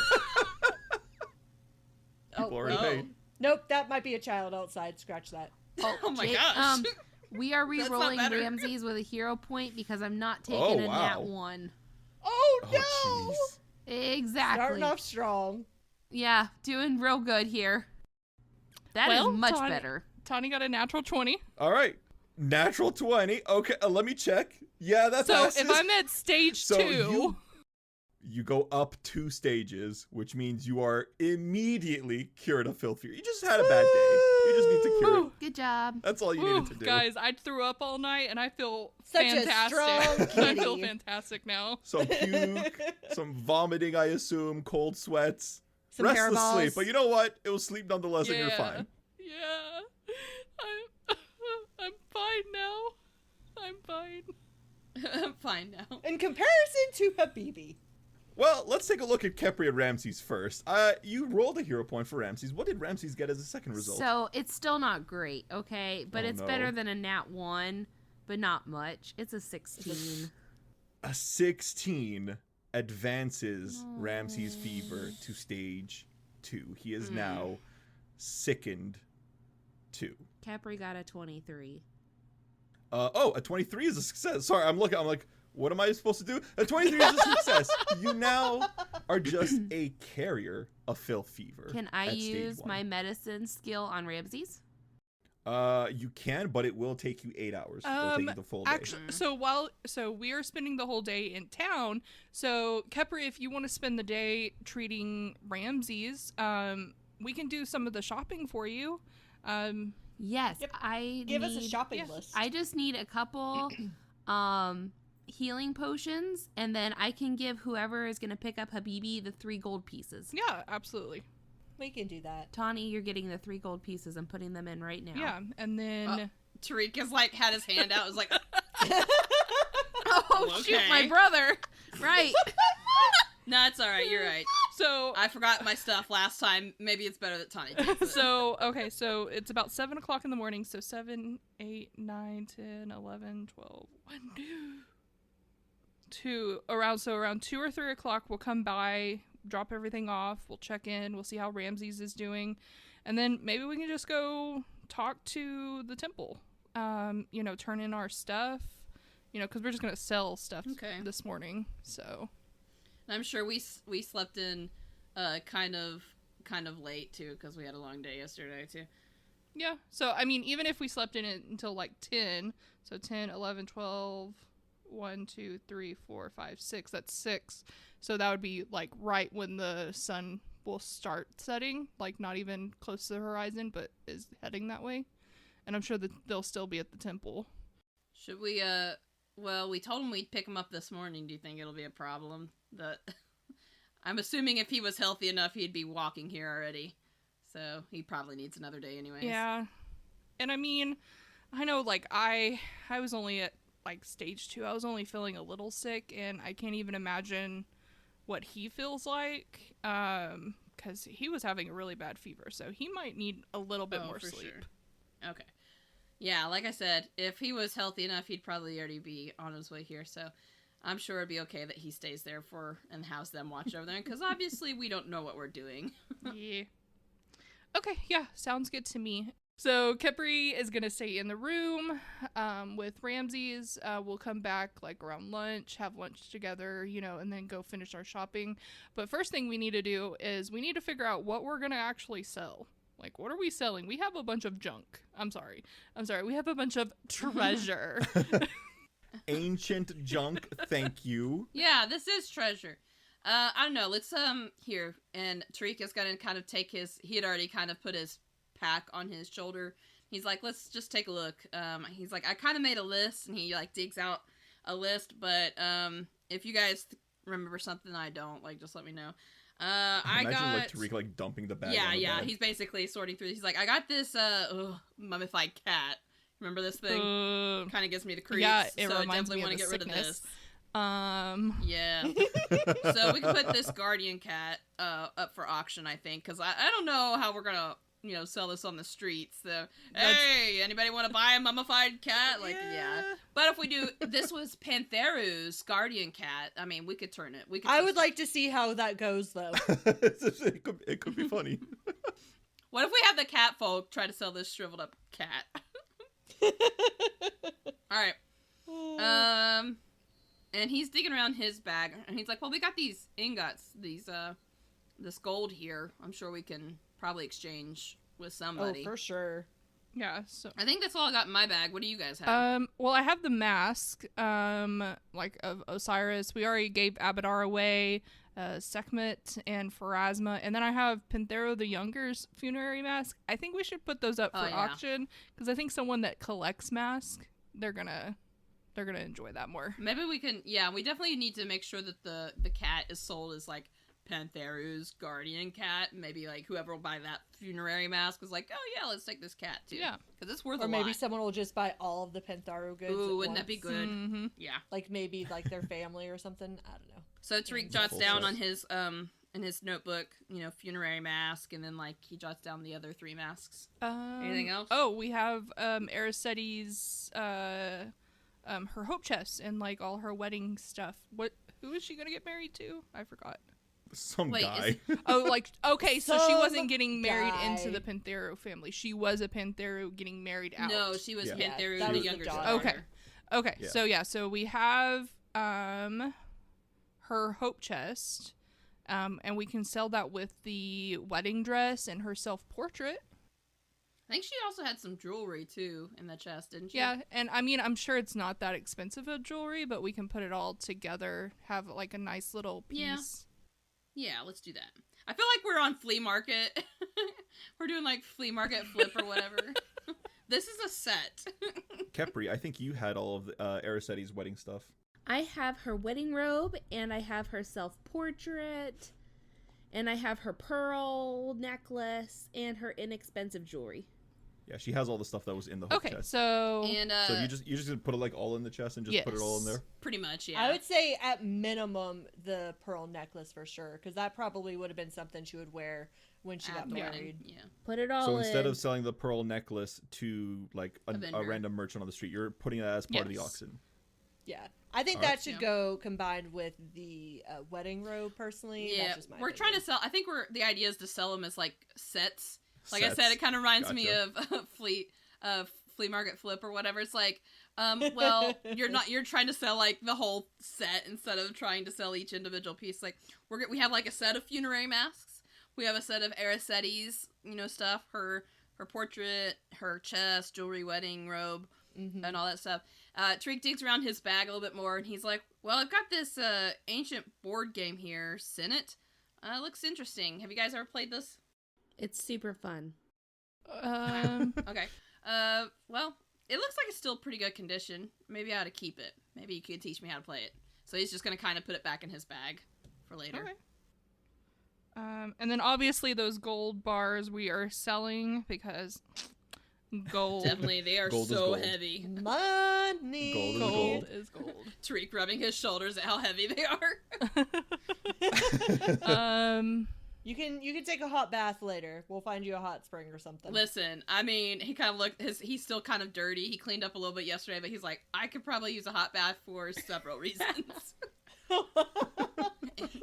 People are in
no.
pain.
Nope, that might be a child outside. Scratch that.
Oh my
Jake,
gosh.
We are
That's not
re-rolling
better.
Ramses with a hero point because I'm not taking
Oh,
a
wow.
nat 1.
Oh no!
Oh, jeez.
Exactly.
Starting off strong.
Yeah, doing real good here. That is
Well,
much
Tanhi-
better.
Tani got a natural 20.
All right. Natural 20. Okay, let me check. Yeah, that's
So
passes.
if I'm at stage
So
2,
you go up 2 stages, which means you are immediately cured of filth fear. You just had a bad day. You just need to cure it.
Good job.
That's all you needed to do.
Guys, I threw up all night and I feel
Such a
fantastic.
strong
I feel
kitty.
fantastic now.
Some puke, some vomiting, I assume, cold sweats,
Some
restless
hairballs.
sleep. But you know what? It was sleep nonetheless, and you're
Yeah.
fine.
Yeah. I'm fine now. I'm fine.
I'm fine now.
In comparison to Habibi.
Well, let's take a look at Khepri and Ramses first. You rolled a hero point for Ramses. What did Ramses get as a second result?
So it's still not great, okay? But
Oh,
it's
no.
better than a nat 1, but not much. It's a 16.
A 16 advances Ramses' fever to stage 2. He is now sickened 2.
Khepri got a 23.
A 23 is a success. Sorry, I'm like, what am I supposed to do? A 23 is a success. You now are just a carrier of filth fever.
Can I
at stage
use
1.
my medicine skill on Ramses?
You can, but it will take you 8 hours. It'll take you the full day.
Actually, so we are spending the whole day in town. So Khepri, if you want to spend the day treating Ramses, we can do some of the shopping for you.
Yes,
Yep.
I
Give us
need,
a shopping
yeah.
list.
I just need a couple healing potions, and then I can give whoever is going to pick up Habibi the 3 gold pieces.
Yeah, absolutely.
We can do that.
Tanhi, you're getting the 3 gold pieces. I'm putting them in right now.
Yeah, and then
Tariq has like had his hand out. Was like,
Oh, shoot,
Okay.
my brother. Right.
no, it's all right. You're right.
so
I forgot my stuff last time. Maybe it's better that Tanhi takes it.
so it's about 7 o'clock in the morning. So 7, 8, 9, 10, 11, 12, 1, 2 around 2 or 3 o'clock we'll come by, drop everything off, we'll check in, we'll see how Ramses is doing, and then maybe we can just go talk to the temple, turn in our stuff, because we're just gonna sell stuff this morning. So
I'm sure we slept in kind of late too because we had a long day yesterday too.
yeah, so I mean, even if we slept in it until like 10, so 10, 11, 12, 1, 2, 3, 4, 5, 6, that's 6. So that would be like right when the sun will start setting, like not even close to the horizon, but is heading that way. And I'm sure that they'll still be at the temple.
Should we well, we told him we'd pick him up this morning. Do you think it'll be a problem? I'm assuming if he was healthy enough, he'd be walking here already. So he probably needs another day anyways.
Yeah. And I mean, I know like I was only at like stage 2. I was only feeling a little sick, and I can't even imagine what he feels like, because he was having a really bad fever, so he might need a little bit more
for
sleep.
Sure. Okay. Yeah, like I said, if he was healthy enough, he'd probably already be on his way here, so I'm sure it'd be okay that he stays there and has them watch over there, because obviously we don't know what we're doing.
Yeah. Okay, yeah, sounds good to me. So Khepri is gonna stay in the room with Ramses. We'll come back like around lunch, have lunch together, and then go finish our shopping. But first thing we need to do is we need to figure out what we're gonna actually sell. Like, what are we selling? We have a bunch of junk. I'm sorry. We have a bunch of treasure.
Ancient junk, thank you.
Yeah, this is treasure. I don't know, let's, here, and Tariq is gonna kind of take he had already kind of put his pack on his shoulder. He's like, let's just take a look. He's like, I kind of made a list, and he like digs out a list, but if you guys remember something I don't, like, just let me know. I
Imagine
got
like Tariq like dumping the bag.
yeah
on the
yeah
bed.
he's basically sorting through. He's like, I got this mummified cat. Remember this thing? Kind of gives me the creeps.
Yeah, it
so I
reminds
definitely
me
want
of
to
a
get rid of
sickness.
this. Yeah. So we can put this guardian cat up for auction, I think, because I don't know how we're gonna sell this on the streets. So hey, anybody want to buy a mummified cat? Like yeah. But if we do, this was Pentheru's guardian cat. I mean, we could turn it.
I would like to see how that goes, though.
it could be funny.
What if we have the cat folk try to sell this shriveled up cat? All right. And he's digging around his bag, and he's like, well, we got these ingots, this gold here. I'm sure we can probably exchange with somebody.
Oh, for sure.
Yeah, so
I think that's all I got in my bag. What do you guys have?
well, I have the mask, like of Osiris. We already gave Abadar away, Sekhmet and Pharasma, and then I have Pentheru the Younger's funerary mask. I think we should put those up for auction because I think someone that collects masks, they're gonna enjoy that more.
Maybe we can. Yeah, we definitely need to make sure that the cat is sold as like Pentheru's guardian cat. Maybe like whoever will buy that funerary mask is like, oh yeah, let's take this cat too.
Yeah,
because it's worth
or
a
maybe
lot.
someone will just buy all of the Pentheru goods.
Ooh,
at
wouldn't that
once.
be good?
Mm-hmm.
Yeah.
Like maybe like their family or something. I don't know.
So Tariq jots down on his in his notebook, funerary mask, and then like he jots down the other 3 masks. Anything else?
Oh, we have Araceli's her hope chest and like all her wedding stuff. Who is she gonna get married to? I forgot.
Some
Wait,
guy.
Oh, like, okay, so she wasn't
Some
getting married
guy.
into the Pentheru family. She was a Pentheru getting married out.
No, she was
Yeah.
Pentheru,
that
the
was the
younger
daughter.
daughter.
Okay,
Yeah.
so we have her hope chest, and we can sell that with the wedding dress and her self-portrait.
I think she also had some jewelry too in the chest, didn't she?
Yeah, and I mean, I'm sure it's not that expensive of jewelry, but we can put it all together, have like a nice little piece.
Yeah, let's do that. I feel like we're on flea market. We're doing like flea market flip or whatever. This is a set.
Khepri, I think you had all of the Araceli's wedding stuff.
I have her wedding robe, and I have her self-portrait, and I have her pearl necklace, and her inexpensive jewelry.
Yeah, she has all the stuff that was in the hope
Okay,
chest.
so
And
So you just gonna put it like all in the chest and just put it all in there.
pretty much, yeah.
I would say at minimum the pearl necklace for sure, because that probably would have been something she would wear when she
At
got
the
married.
wedding, yeah.
Put it all
So
in.
instead of selling the pearl necklace to like
A
a
vendor.
random merchant on the street, you're putting that as part of the
Yes.
auction.
Yeah, I think
Alright.
that should
Yeah.
go combined with the wedding robe. Personally,
Yeah,
that's just my
we're
opinion.
trying to sell. I think the idea is to sell them as like sets. Like I
Sets.
said, it kind of reminds me
Gotcha.
of flea market flip or whatever. It's like, well, you're trying to sell like the whole set instead of trying to sell each individual piece. Like we have like a set of funerary masks. We have a set of Araceli's, stuff, her portrait, her chest, jewelry, wedding robe,
Mhm.
and all that stuff. Tariq digs around his bag a little bit more, and he's like, well, I've got this ancient board game here, Senate. Looks interesting. Have you guys ever played this?
It's super fun.
Okay. Well, it looks like it's still pretty good condition. Maybe I ought to keep it. Maybe you could teach me how to play it. So he's just going to kind of put it back in his bag for later.
Okay. And then obviously those gold bars we are selling because gold.
Definitely, they are
Gold is
so
gold.
heavy.
Money.
Gold is
Gold is gold.
Tariq rubbing his shoulders at how heavy they are.
You can take a hot bath later. We'll find you a hot spring or something.
Listen, I mean, he kind of he's still kind of dirty. He cleaned up a little bit yesterday, but he's like, I could probably use a hot bath for several reasons.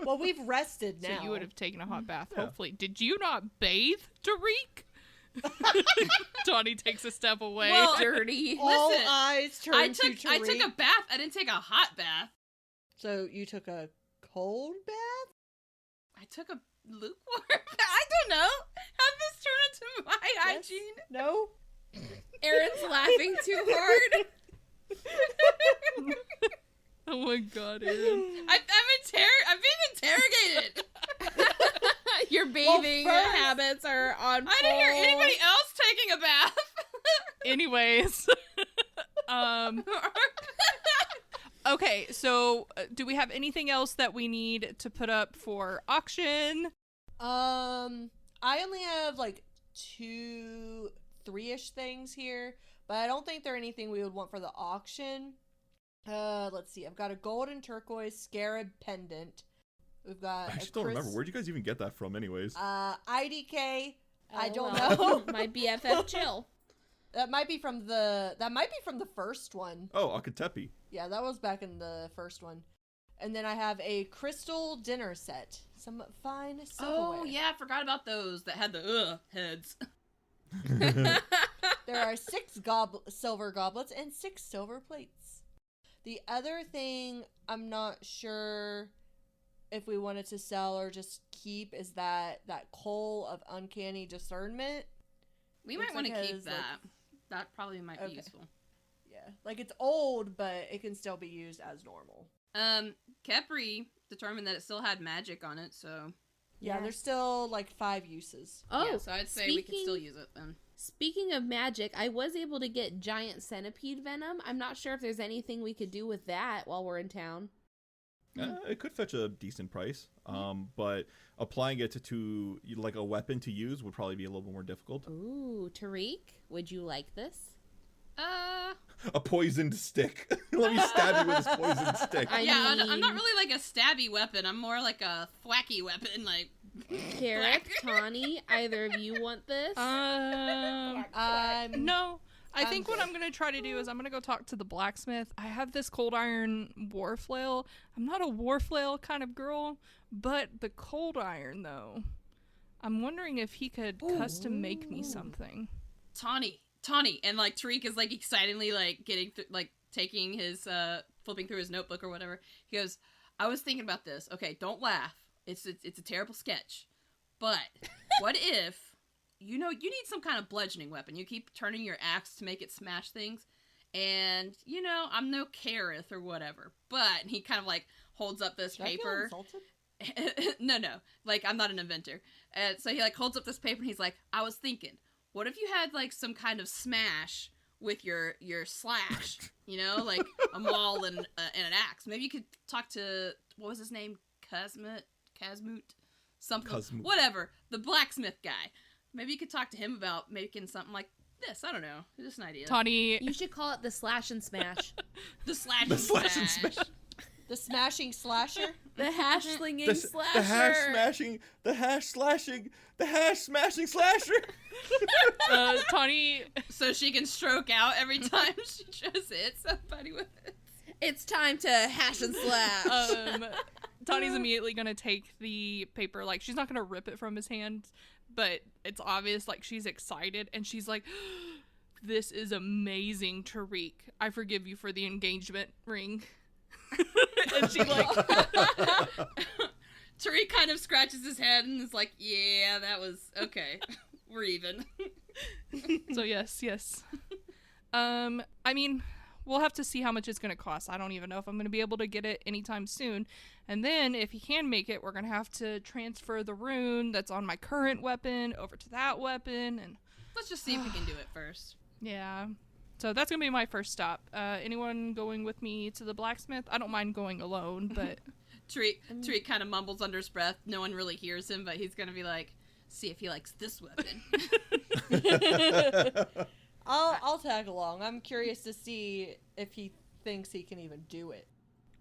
Well, we've rested now.
So you would have taken a hot bath,
Yeah.
hopefully. Did you not bathe, Tariq? Donnie takes a step away.
Well,
Dirty.
All
Listen,
eyes turn
I
to
took
Tariq.
a bath. I didn't take a hot bath.
So you took a cold bath?
I took a lukewarm bath. I don't know. How did this turn into my
Yes?
hygiene?
No.
Erin's laughing too hard.
Oh my god, Erin.
I'm being interrogated.
Your bathing
first-
habits are on
I didn't hear
full-
anybody else taking a bath.
Anyways. Okay, so do we have anything else that we need to put up for auction?
I only have like 3-ish things here, but I don't think they're anything we would want for the auction. Let's see. I've got a gold and turquoise scarab pendant. We've got
I just don't remember. Where'd you guys even get that from, anyways?
IDK. I don't
LOL.
know.
My BFF chill.
That might be from the first one.
Oh, Akatepi.
Yeah, that was back in the first one. And then I have a crystal dinner set. Some fine silverware.
Oh yeah, I forgot about those that had the heads.
There are 6 silver goblets and 6 silver plates. The other thing I'm not sure if we wanted to sell or just keep is that coal of uncanny discernment.
We
Looks
might want to
like
keep
has,
that.
like-
That probably might be
Okay.
useful.
Yeah, like it's old, but it can still be used as normal.
Khepri determined that it still had magic on it, so...
Yeah, there's still like 5 uses.
Oh,
yeah, so I'd say we could still use it then.
Speaking of magic, I was able to get giant centipede venom. I'm not sure if there's anything we could do with that while we're in town.
It could fetch a decent price, but applying it to like a weapon to use would probably be a little bit more difficult.
Ooh, Tariq, would you like this?
A poisoned stick. Let me stab you with this poisoned stick.
I
I'm
mean-
not really like a stabby weapon. I'm more like a thwacky weapon, like...
Keryth, Tanhi, either of you want this?
No. I think what I'm going to try to do is I'm going to go talk to the blacksmith. I have this cold iron war flail. I'm not a war flail kind of girl, but the cold iron, though, I'm wondering if he could custom make me something.
Tanhi, and like Tariq is like excitedly like getting like taking his flipping through his notebook or whatever. He goes, I was thinking about this. Okay, don't laugh. It's a terrible sketch, but what if you need some kind of bludgeoning weapon? You keep turning your axe to make it smash things, and I'm no Keryth or whatever. But he kind of like holds up this paper. No, like I'm not an inventor. And so he like holds up this paper and he's like, I was thinking, what if you had like some kind of smash with your slash, like a maul and an axe? Maybe you could talk to, what was his name? Kasmut? Something.
Kasmut.
Whatever. The blacksmith guy. Maybe you could talk to him about making something like this. I don't know. It's just an idea.
Tanhi,
You should call it the slash and smash.
The slash
The
and
slash and
smash.
smash.
The smashing slasher?
The hash slinging slasher.
The hash smashing, the hash slashing, the hash smashing slasher.
Tanhi,
So she can stroke out every time she just hits somebody with it.
It's time to hash and slash.
Tanhi's immediately gonna take the paper, like she's not gonna rip it from his hand, but it's obvious like she's excited and she's like, this is amazing, Tariq. I forgive you for the engagement ring. And she like
Tariq kind of scratches his head and is like, yeah, that was okay. We're even.
So yes. I mean, we'll have to see how much it's going to cost. I don't even know if I'm going to be able to get it anytime soon. And then if he can make it, we're going to have to transfer the rune that's on my current weapon over to that weapon. And
Let's just see if we can do it first.
yeah. So that's going to be my first stop. Anyone going with me to the blacksmith? I don't mind going alone, but...
Tariq kind of mumbles under his breath. No one really hears him, but he's going to be like, see if he likes this weapon.
I'll tag along. I'm curious to see if he thinks he can even do it.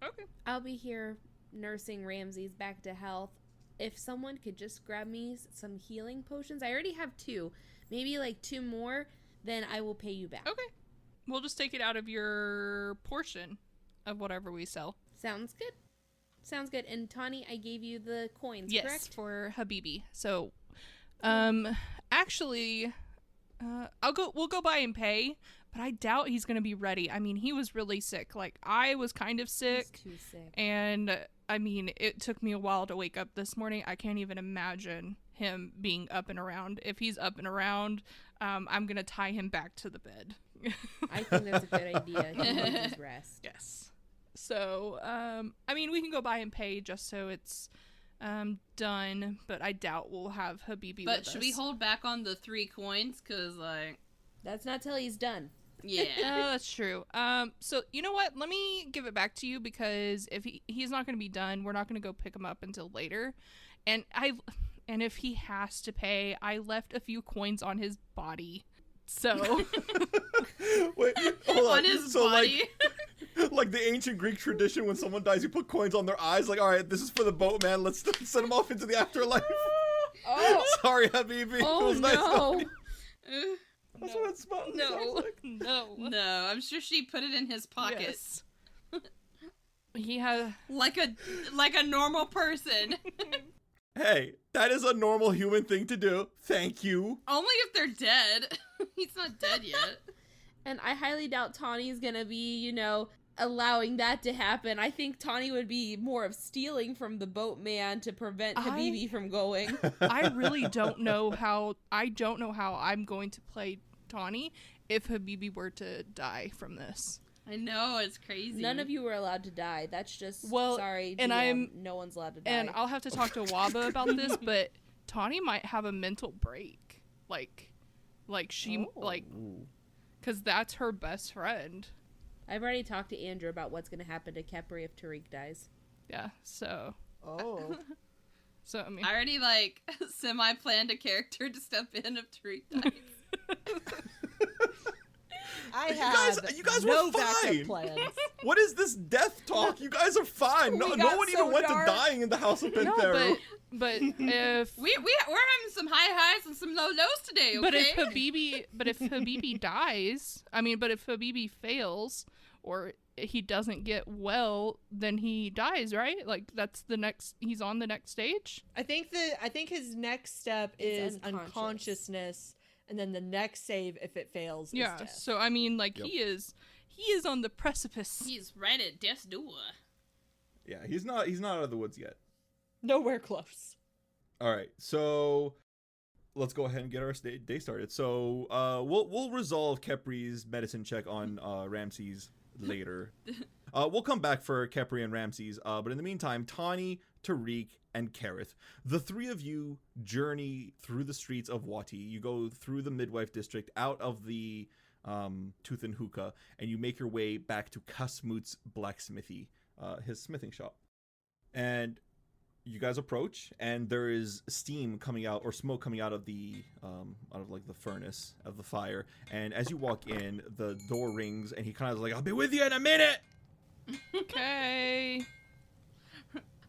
Okay.
I'll be here nursing Ramses back to health. If someone could just grab me some healing potions. I already have 2. Maybe like 2 more, then I will pay you back.
Okay. We'll just take it out of your portion of whatever we sell.
Sounds good. And Tanhi, I gave you the coins,
Yes,
correct?
for Habibi. So, actually, we'll go by and pay, but I doubt he's going to be ready. I mean, he was really sick. Like, I was kind of sick.
He's too sick.
And, I mean, it took me a while to wake up this morning. I can't even imagine him being up and around. If he's up and around, I'm going to tie him back to the bed.
I think that's a good idea. He needs his rest.
Yes. So, I mean, we can go by and pay just so it's done, but I doubt we'll have Habibi with us.
But should we hold back on the 3 coins? Because, like...
That's not till he's done.
Yeah.
Oh, that's true. So, you know what? Let me give it back to you, because if he's not going to be done, we're not going to go pick him up until later. And if he has to pay, I left a few coins on his body. So...
Wait, hold on.
On his
So,
body.
like the ancient Greek tradition, when someone dies, you put coins on their eyes. Like, all right, this is for the boatman. Let's send him off into the afterlife.
Oh,
Sorry, Habibi.
oh
It was nice
no.
knowing you. That's what it sounds like.
No, I'm sure she put it in his pocket.
Yes. He has...
Like a normal person.
Hey, that is a normal human thing to do. Thank you.
Only if they're dead. He's not dead yet.
And I highly doubt Tanhi's gonna be, allowing that to happen. I think Tanhi would be more of stealing from the boatman to prevent Habibi from going.
I really don't know how I'm going to play Tanhi if Habibi were to die from this.
I know, it's crazy.
None of you were allowed to die. That's just
Well,
sorry.
and
GM, no one's allowed to die.
And I'll have to talk to Waba about this, but Tanhi might have a mental break. Like she because that's her best friend.
I've already talked to Andrew about what's going to happen to Khepri if Tariq dies.
Yeah, so.
Oh.
So, I mean.
I already, semi-planned a character to step in if Tariq dies.
I have
you guys
no
were
backup
fine.
plans.
What is this death talk? You guys are fine. No
We
one
got
even
so
went
dark.
to dying in the House of Pentheru.
No, but if
We're having some high highs and some low lows today, okay?
but if Habibi dies, but if Habibi fails or he doesn't get well, then he dies, right? Like that's he's on the next stage.
I think his next step
It's
is unconsciousness, and then the next save, if it fails, is death.
So he is on the precipice.
He's right at death's door.
Yeah, he's not out of the woods yet.
Nowhere close.
All right, so let's go ahead and get our day started. So we'll resolve Khepri's medicine check on Ramses later. We'll come back for Khepri and Ramses, but in the meantime, Tanhi, Tariq, and Keryth, the three of you journey through the streets of Wati. You go through the midwife district, out of the Tooth and Hookah, and you make your way back to Kasmut's blacksmithy, his smithing shop. And you guys approach, and there is steam coming out, or smoke coming out of the the furnace of the fire. And as you walk in, the door rings, and he kind of is like, "I'll be with you in a minute."
Okay.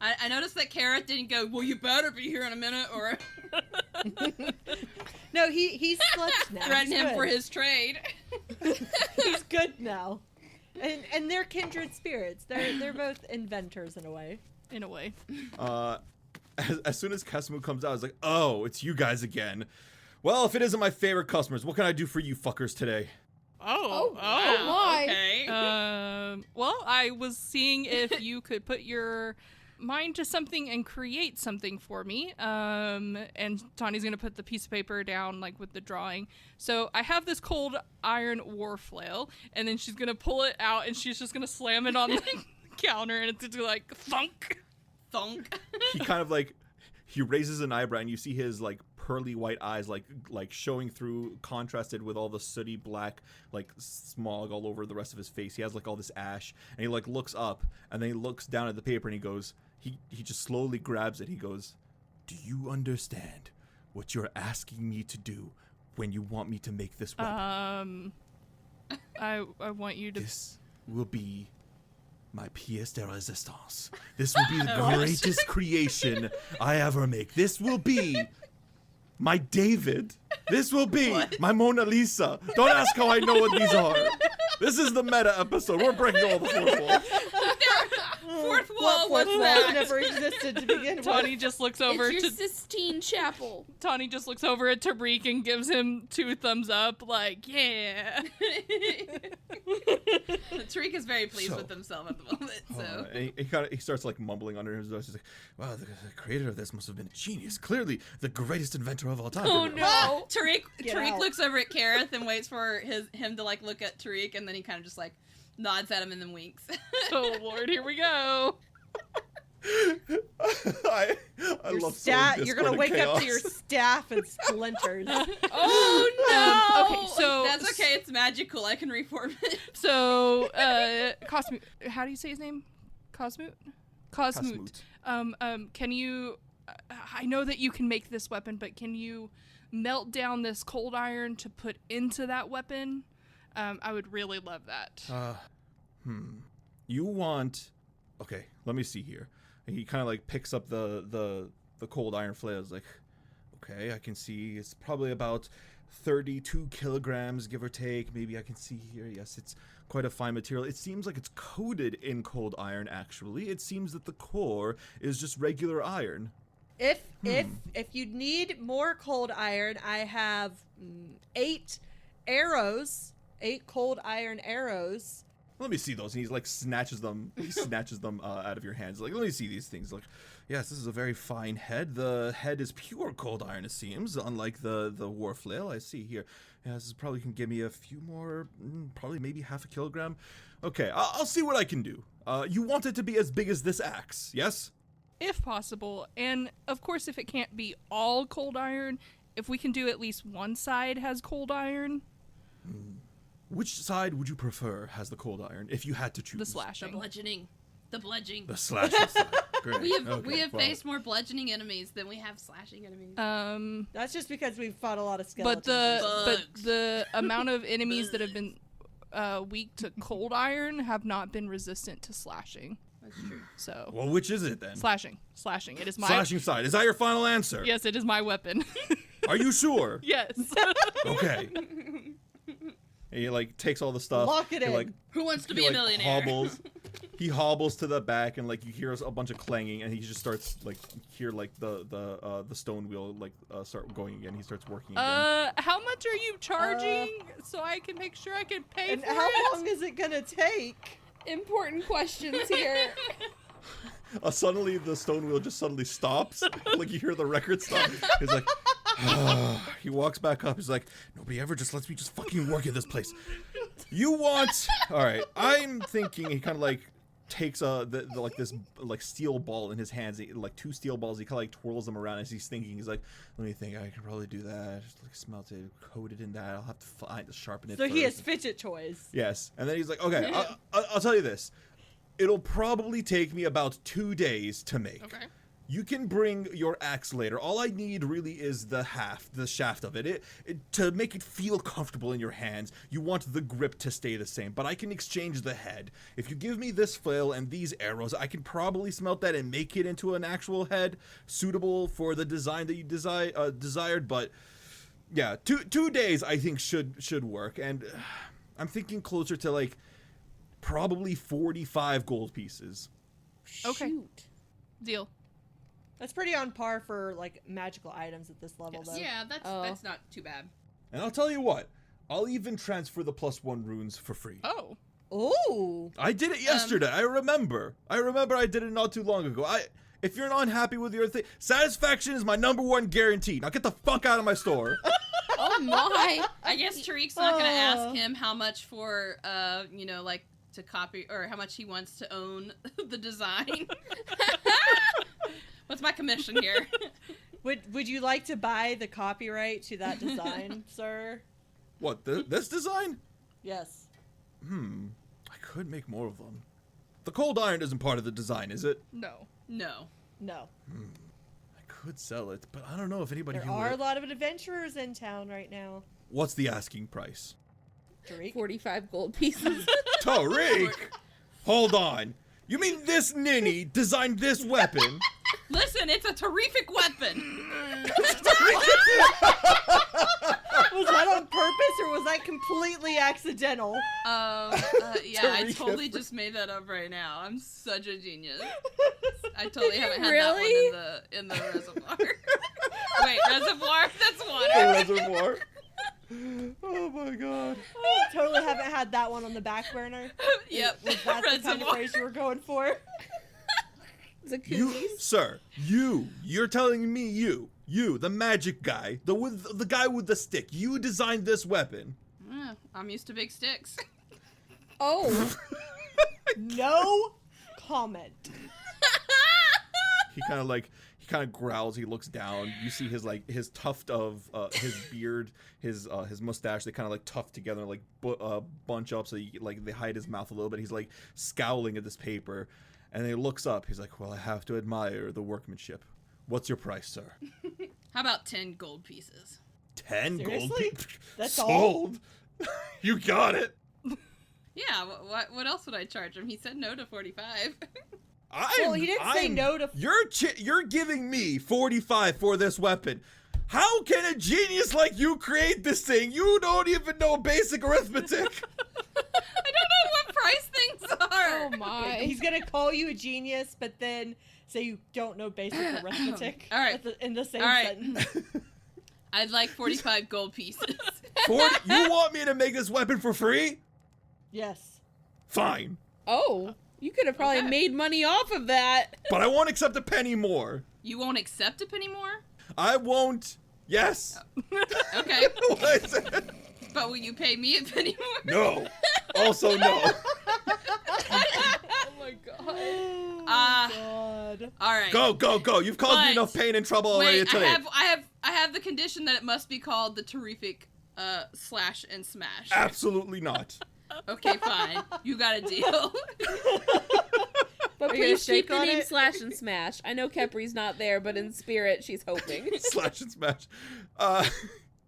I noticed that Keryth didn't go, "Well, you better be here in a minute," or
No, he's slept now.
threaten
He's
him
good.
for his trade.
He's good now. And they're kindred spirits. They're both inventors in a way.
In a way.
As soon as Kasmut comes out, I was like, "Oh, it's you guys again. Well, if it isn't my favorite customers, what can I do for you fuckers today?"
Oh,
why?
Okay.
Well, I was seeing if you could put your mind to something and create something for me. And Tanhi's gonna put the piece of paper down, with the drawing. So I have this cold iron war flail, and then she's gonna pull it out, and she's just gonna slam it on the counter, and it's gonna go thunk.
Thunk.
He kind of he raises an eyebrow, and you see his pearly white eyes like showing through, contrasted with all the sooty black smog all over the rest of his face. He has all this ash, and he looks up, and then he looks down at the paper, and he goes, he just slowly grabs it. He goes, "Do you understand what you're asking me to do when you want me to make this weapon?"
I want you to.
This will be my pièce de résistance. This will be the greatest creation I ever make. This will be my David. This will be my Mona Lisa. Don't ask how I know what these are. This is the meta episode. We're breaking all the fourth wall.
Fourth wall, what's
wall
that?
never existed to begin with.
Tani just looks over
It's your
to
Sistine Chapel.
Tani just looks over at Tariq and gives him 2 thumbs up, yeah.
Tariq is very pleased
So-
with himself at the moment, so.
And he starts mumbling under his voice. He's like, "Wow, the creator of this must have been a genius. Clearly, the greatest inventor of all time."
Oh no.
Tariq
out.
looks over at Keryth and waits for him to look at Tariq, and then he kind of just nods at him and then winks.
Oh Lord, here we go.
I
Your
love
staff.
sowing
You're gonna
discord and
wake up to
chaos.
your staff and splinters.
Oh no!
Okay, so
That's okay. It's magical. I can reform it.
So, Cosmute. How do you say his name? Cosmute.
Kasmut.
Can you? I know that you can make this weapon, but can you melt down this cold iron to put into that weapon? I would really love that.
You want? Okay, let me see here. And he kind of picks up the cold iron flail. Is okay, I can see it's probably about 32 kilograms, give or take. Maybe I can see here. Yes, it's quite a fine material. It seems like it's coated in cold iron. Actually, it seems that the core is just regular iron.
If you need more cold iron, I have 8 arrows, 8 cold iron arrows.
Let me see those. And he's snatches them. He snatches them out of your hands. Let me see these things. Yes, this is a very fine head. The head is pure cold iron, it seems, unlike the war flail I see here. Yeah, this is probably can give me a few more, probably maybe half a kilogram. Okay, I'll see what I can do. You want it to be as big as this axe, yes?
If possible. And of course, if it can't be all cold iron, if we can do at least one side has cold iron.
Which side would you prefer has the cold iron, if you had to choose?
The
The
slashing.
bludgeoning. The bludgeoning.
The slashing side. Great.
We have
Okay, well,
faced more bludgeoning enemies than we have slashing enemies.
That's just because we've fought a lot of
But
skeletons.
the amount of enemies that have been weak to cold iron have not been resistant to slashing.
That's true.
So
Well, which is it then?
slashing. It is my
Slashing side. Is that your final answer?
Yes, it is my weapon.
Are you sure?
Yes.
Okay. And he like takes all the stuff.
Lock it
he,
in.
Like,
Who wants to
he,
be a
like,
millionaire?
hobbles. He hobbles to the back, and like you hear a bunch of clanging, and he just starts like hear like the stone wheel like start going again. He starts working again.
How much are you charging so I can make sure I can pay
and
for
how
it?
long is it gonna take?
Important questions here.
Suddenly the stone wheel just suddenly stops. Like you hear the record stop. He's like, he walks back up. He's like, nobody ever just lets me just fucking work at this place. You want? All right. I'm thinking he kind of like takes like this like steel ball in his hands, like two steel balls. He kind of like twirls them around as he's thinking. He's like, let me think. I can probably do that. Just like smelt it, coat it in that. I'll have to sharpen it.
So he has
first.
fidget toys.
Yes, and then he's like, okay, I'll tell you this. It'll probably take me about 2 days to make.
Okay.
You can bring your axe later. All I need really is the shaft of it. To make it feel comfortable in your hands. You want the grip to stay the same, but I can exchange the head. If you give me this flail and these arrows, I can probably smelt that and make it into an actual head suitable for the design that you desired. But yeah, 2 days I think should work, and I'm thinking closer to like probably 45 gold pieces.
Okay.
Shoot.
Deal.
That's pretty on par for like magical items at this level, though.
Yeah, that's not too bad.
And I'll tell you what, I'll even transfer the +1 runes for free.
Oh.
Ooh.
I did it yesterday. I remember I did it not too long ago. If you're not unhappy with your thing, satisfaction is my #1 guarantee. Now get the fuck out of my store.
Oh my.
I guess Tariq's not gonna ask him how much for like to copy or how much he wants to own the design. What's my commission here?
Would you like to buy the copyright to that design, sir?
What, this design?
Yes.
I could make more of them. The cold iron isn't part of the design, is it?
No.
No.
No.
I could sell it, but I don't know if anybody
There
here
are a
would.
lot of adventurers in town right now.
What's the asking price?
Tariq?
45 gold pieces.
Tariq! Hold on. You mean this ninny designed this weapon?
Listen, it's a terrific weapon.
Was that on purpose or was that completely accidental?
Yeah, I
Tariq
totally
Khepri.
just made that up right now. I'm such a genius. I totally haven't had
Really?
that one in the reservoir. Wait, reservoir? That's water.
Reservoir. Oh my god.
Totally haven't had that one on the back burner.
Yep.
Was that the kind of
Reservoir.
phrase you were going for?
You, sir, you're telling me you, the magic guy, the guy with the stick, you designed this weapon.
Yeah, I'm used to big sticks.
Oh.
No comment.
He kind of growls. He looks down. You see his tuft of his beard, his mustache. They kind of like tuft together, like bunch up, so they hide his mouth a little bit. He's like scowling at this paper, and then he looks up. He's like, "Well, I have to admire the workmanship. What's your price, sir?"
How about 10 gold pieces?
10 gold
Seriously?
pieces.
That's all?
Sold. You got it.
Yeah, what else would I charge him? He said no to 45.
Well, he didn't say no to...
You're giving me 45 for this weapon. How can a genius like you create this thing? You don't even know basic arithmetic.
I don't know what price things are.
Oh my.
He's gonna call you a genius, but then say you don't know basic arithmetic.
All right.
In the same
All right.
sentence.
I'd like 45 gold pieces.
40, you want me to make this weapon for free?
Yes.
Fine.
Oh. You could have probably made money off of that.
But I won't accept a penny more.
You won't accept a penny more?
I won't. Yes.
Okay.
What I said.
But will you pay me a penny more?
No. Also no.
Oh my god.
God.
All right.
Go. You've caused me
But-
enough pain and trouble already
Wait,
today.
I have the condition that it must be called the terrific slash and smash.
Absolutely not.
Okay, fine. You got a deal.
But
Are you gonna
please keep
shake
the
on
name
it?
Slash and Smash. I know Kepri's not there, but in spirit, she's hoping.
Slash and smash.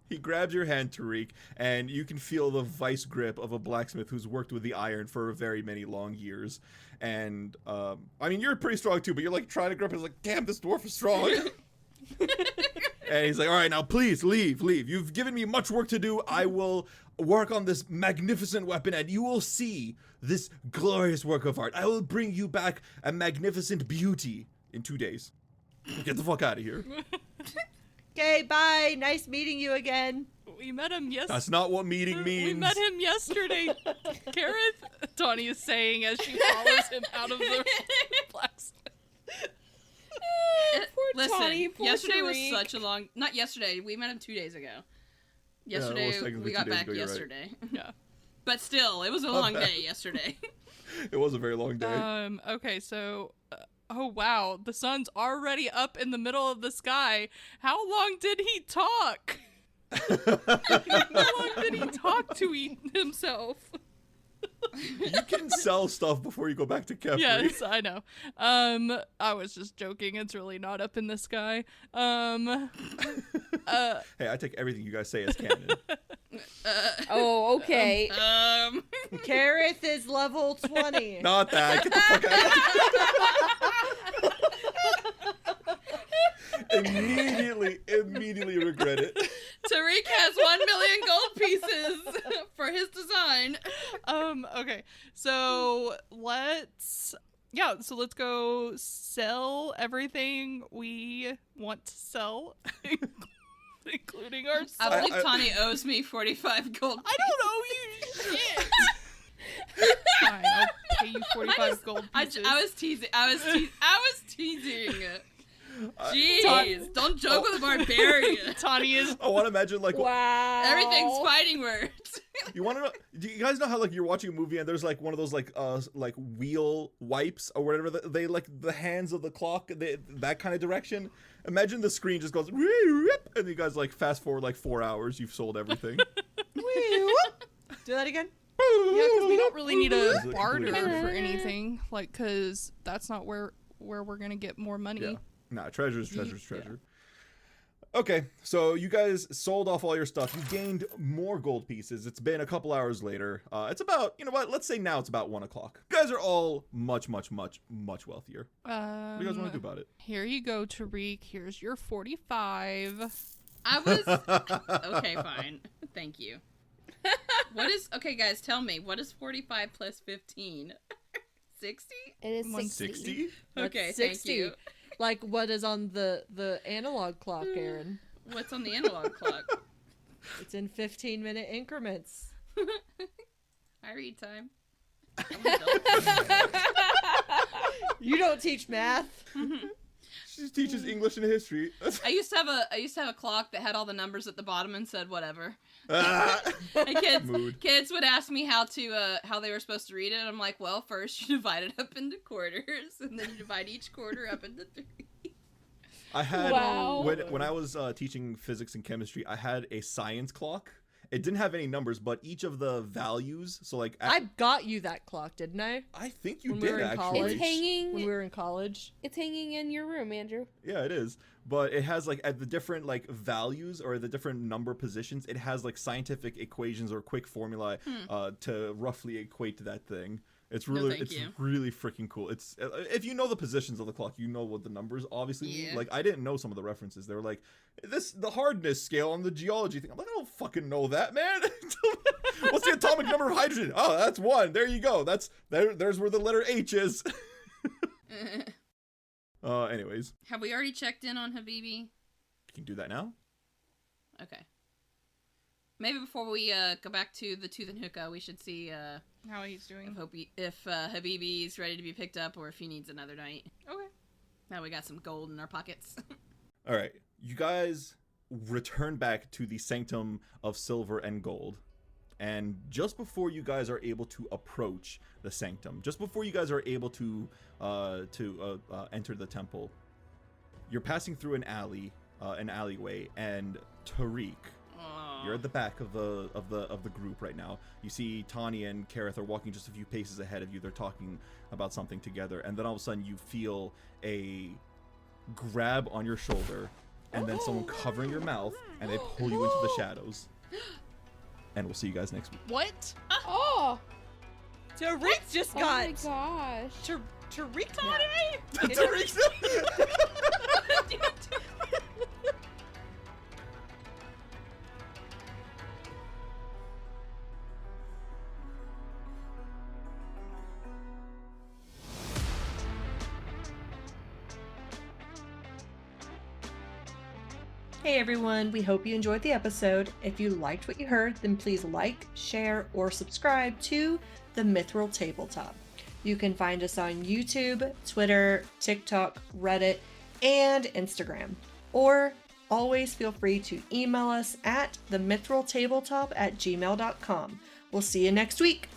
He grabs your hand, Tariq, and you can feel the vice grip of a blacksmith who's worked with the iron for very many long years. And, I mean, you're pretty strong too, but you're like trying to grip it. It's like, damn, this dwarf is strong. And he's like, all right, now please leave. You've given me much work to do. I will work on this magnificent weapon and you will see this glorious work of art. I will bring you back a magnificent beauty in 2 days. Get the fuck out of here.
Okay, bye. Nice meeting you again.
We met him yesterday.
That's not what meeting means.
We met him yesterday, Keryth. Tawny is saying as she follows him out of the blacksmith.
Poor
Listen,
Tanhi, poor
yesterday was
Tariq.
such a long. Not yesterday. We met him 2 days ago.
Yeah, it was
Yesterday
technically
we
2
got
days
back
ago, you're right.
yesterday.
Yeah.
But still, it was a long day yesterday.
It was a very long day.
Okay, so oh wow, the sun's already up in the middle of the sky. How long did he talk? How long did he talk to himself?
You can sell stuff before you go back to Khepri.
Yes, I know. I was just joking. It's really not up in the sky.
Hey, I take everything you guys say as canon.
Oh, okay.
Keryth is level 20.
Not that. Get the fuck out of here. Immediately regret it.
Tariq has 1 million gold pieces for his design.
Okay. So let's go sell everything we want to sell, including our
I
stuff.
believe Tanhi owes me 45 gold pieces.
I don't owe you shit. Fine, I'll pay you 45 gold pieces.
I was teasing. I was teasing. Jeez, don't joke with a barbarian.
Tawny is.
I want to imagine like
Wow.
Everything's fighting words.
you want to know. Do you guys know how like you're watching a movie and there's like one of those like wheel wipes or whatever they like the hands of the clock that kind of direction. Imagine the screen just goes and you guys like fast forward like 4 hours. You've sold everything.
Do that again.
Yeah, because we don't really need
Is
a
it
barter
completely-
for anything, like, because that's not where we're gonna get more money.
Yeah. Nah, treasure. Okay, so you guys sold off all your stuff. You gained more gold pieces. It's been a couple hours later. It's about, you know what? Let's say now it's about 1 o'clock. You guys are all much wealthier. What do you guys want to do about it?
Here you go, Tariq. Here's your 45.
I was okay. Fine, thank you. Okay, guys, tell me what is 45 plus 15? 60?
It is
160?
Okay,
60.
thank you.
Like what is on the analog clock, Erin?
What's on the analog clock?
It's in 15-minute increments.
I read time. I'm an adult.
You don't teach math.
She teaches English and history.
I used to have a clock that had all the numbers at the bottom and said whatever.
Ah.
And
Mood.
kids would ask me how they were supposed to read it, and I'm like, well, first you divide it up into quarters, and then you divide each quarter up into 3.
I had
Wow.
when I was teaching physics and chemistry, I had a science clock. It didn't have any numbers, but each of the values. So like,
I got you that clock, didn't I?
I think you
when we
did
were in
actually.
college.
It's hanging.
When we were in college.
It's hanging in your room, Andrew.
Yeah, it is. But it has like at the different like values or the different number positions, it has like scientific equations or quick formulae to roughly equate to that thing. It's really
thank you.
really freaking cool. It's if you know the positions of the clock, you know what the numbers obviously mean.
Yeah.
Like I didn't know some of the references. They were like the hardness scale on the geology thing. I'm like, I don't fucking know that, man. What's the atomic number of hydrogen? Oh, that's 1. There you go. There's where the letter H is. Anyways,
Have we already checked in on Habibi?
you can do that now.
Okay. Maybe before we go back to the Tooth and Hookah, we should see
How he's doing.
if Habibi's ready to be picked up or if he needs another night.
Okay.
Now we got some gold in our pockets.
All right, you guys return back to the Sanctum of Silver and Gold. And just before you guys are able to approach the sanctum, just before you guys are able to enter the temple, you're passing through an alleyway, and Tariq, you're at the back of the group right now. You see Tanhi and Keryth are walking just a few paces ahead of you. They're talking about something together, and then all of a sudden you feel a grab on your shoulder, and then someone covering your mouth, and they pull you into the shadows. And we'll see you guys next week.
What?
Oh,
Tariq just
oh
got.
my gosh.
Tariq.
Tariq!
Hey everyone, we hope you enjoyed the episode. If you liked what you heard, then please like, share, or subscribe to the Mithril Tabletop. You can find us on YouTube, Twitter, TikTok, Reddit, and Instagram. Or always feel free to email us at themithraltabletop@gmail.com. We'll see you next week.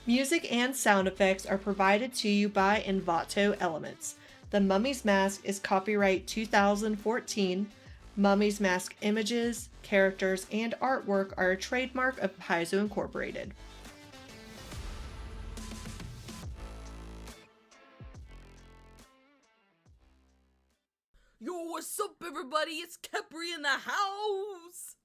Music and sound effects are provided to you by Envato Elements. The Mummy's Mask is copyright 2014. Mummy's Mask images, characters, and artwork are a trademark of Paizo Incorporated.
Yo, what's up, everybody? It's Khepri in the house!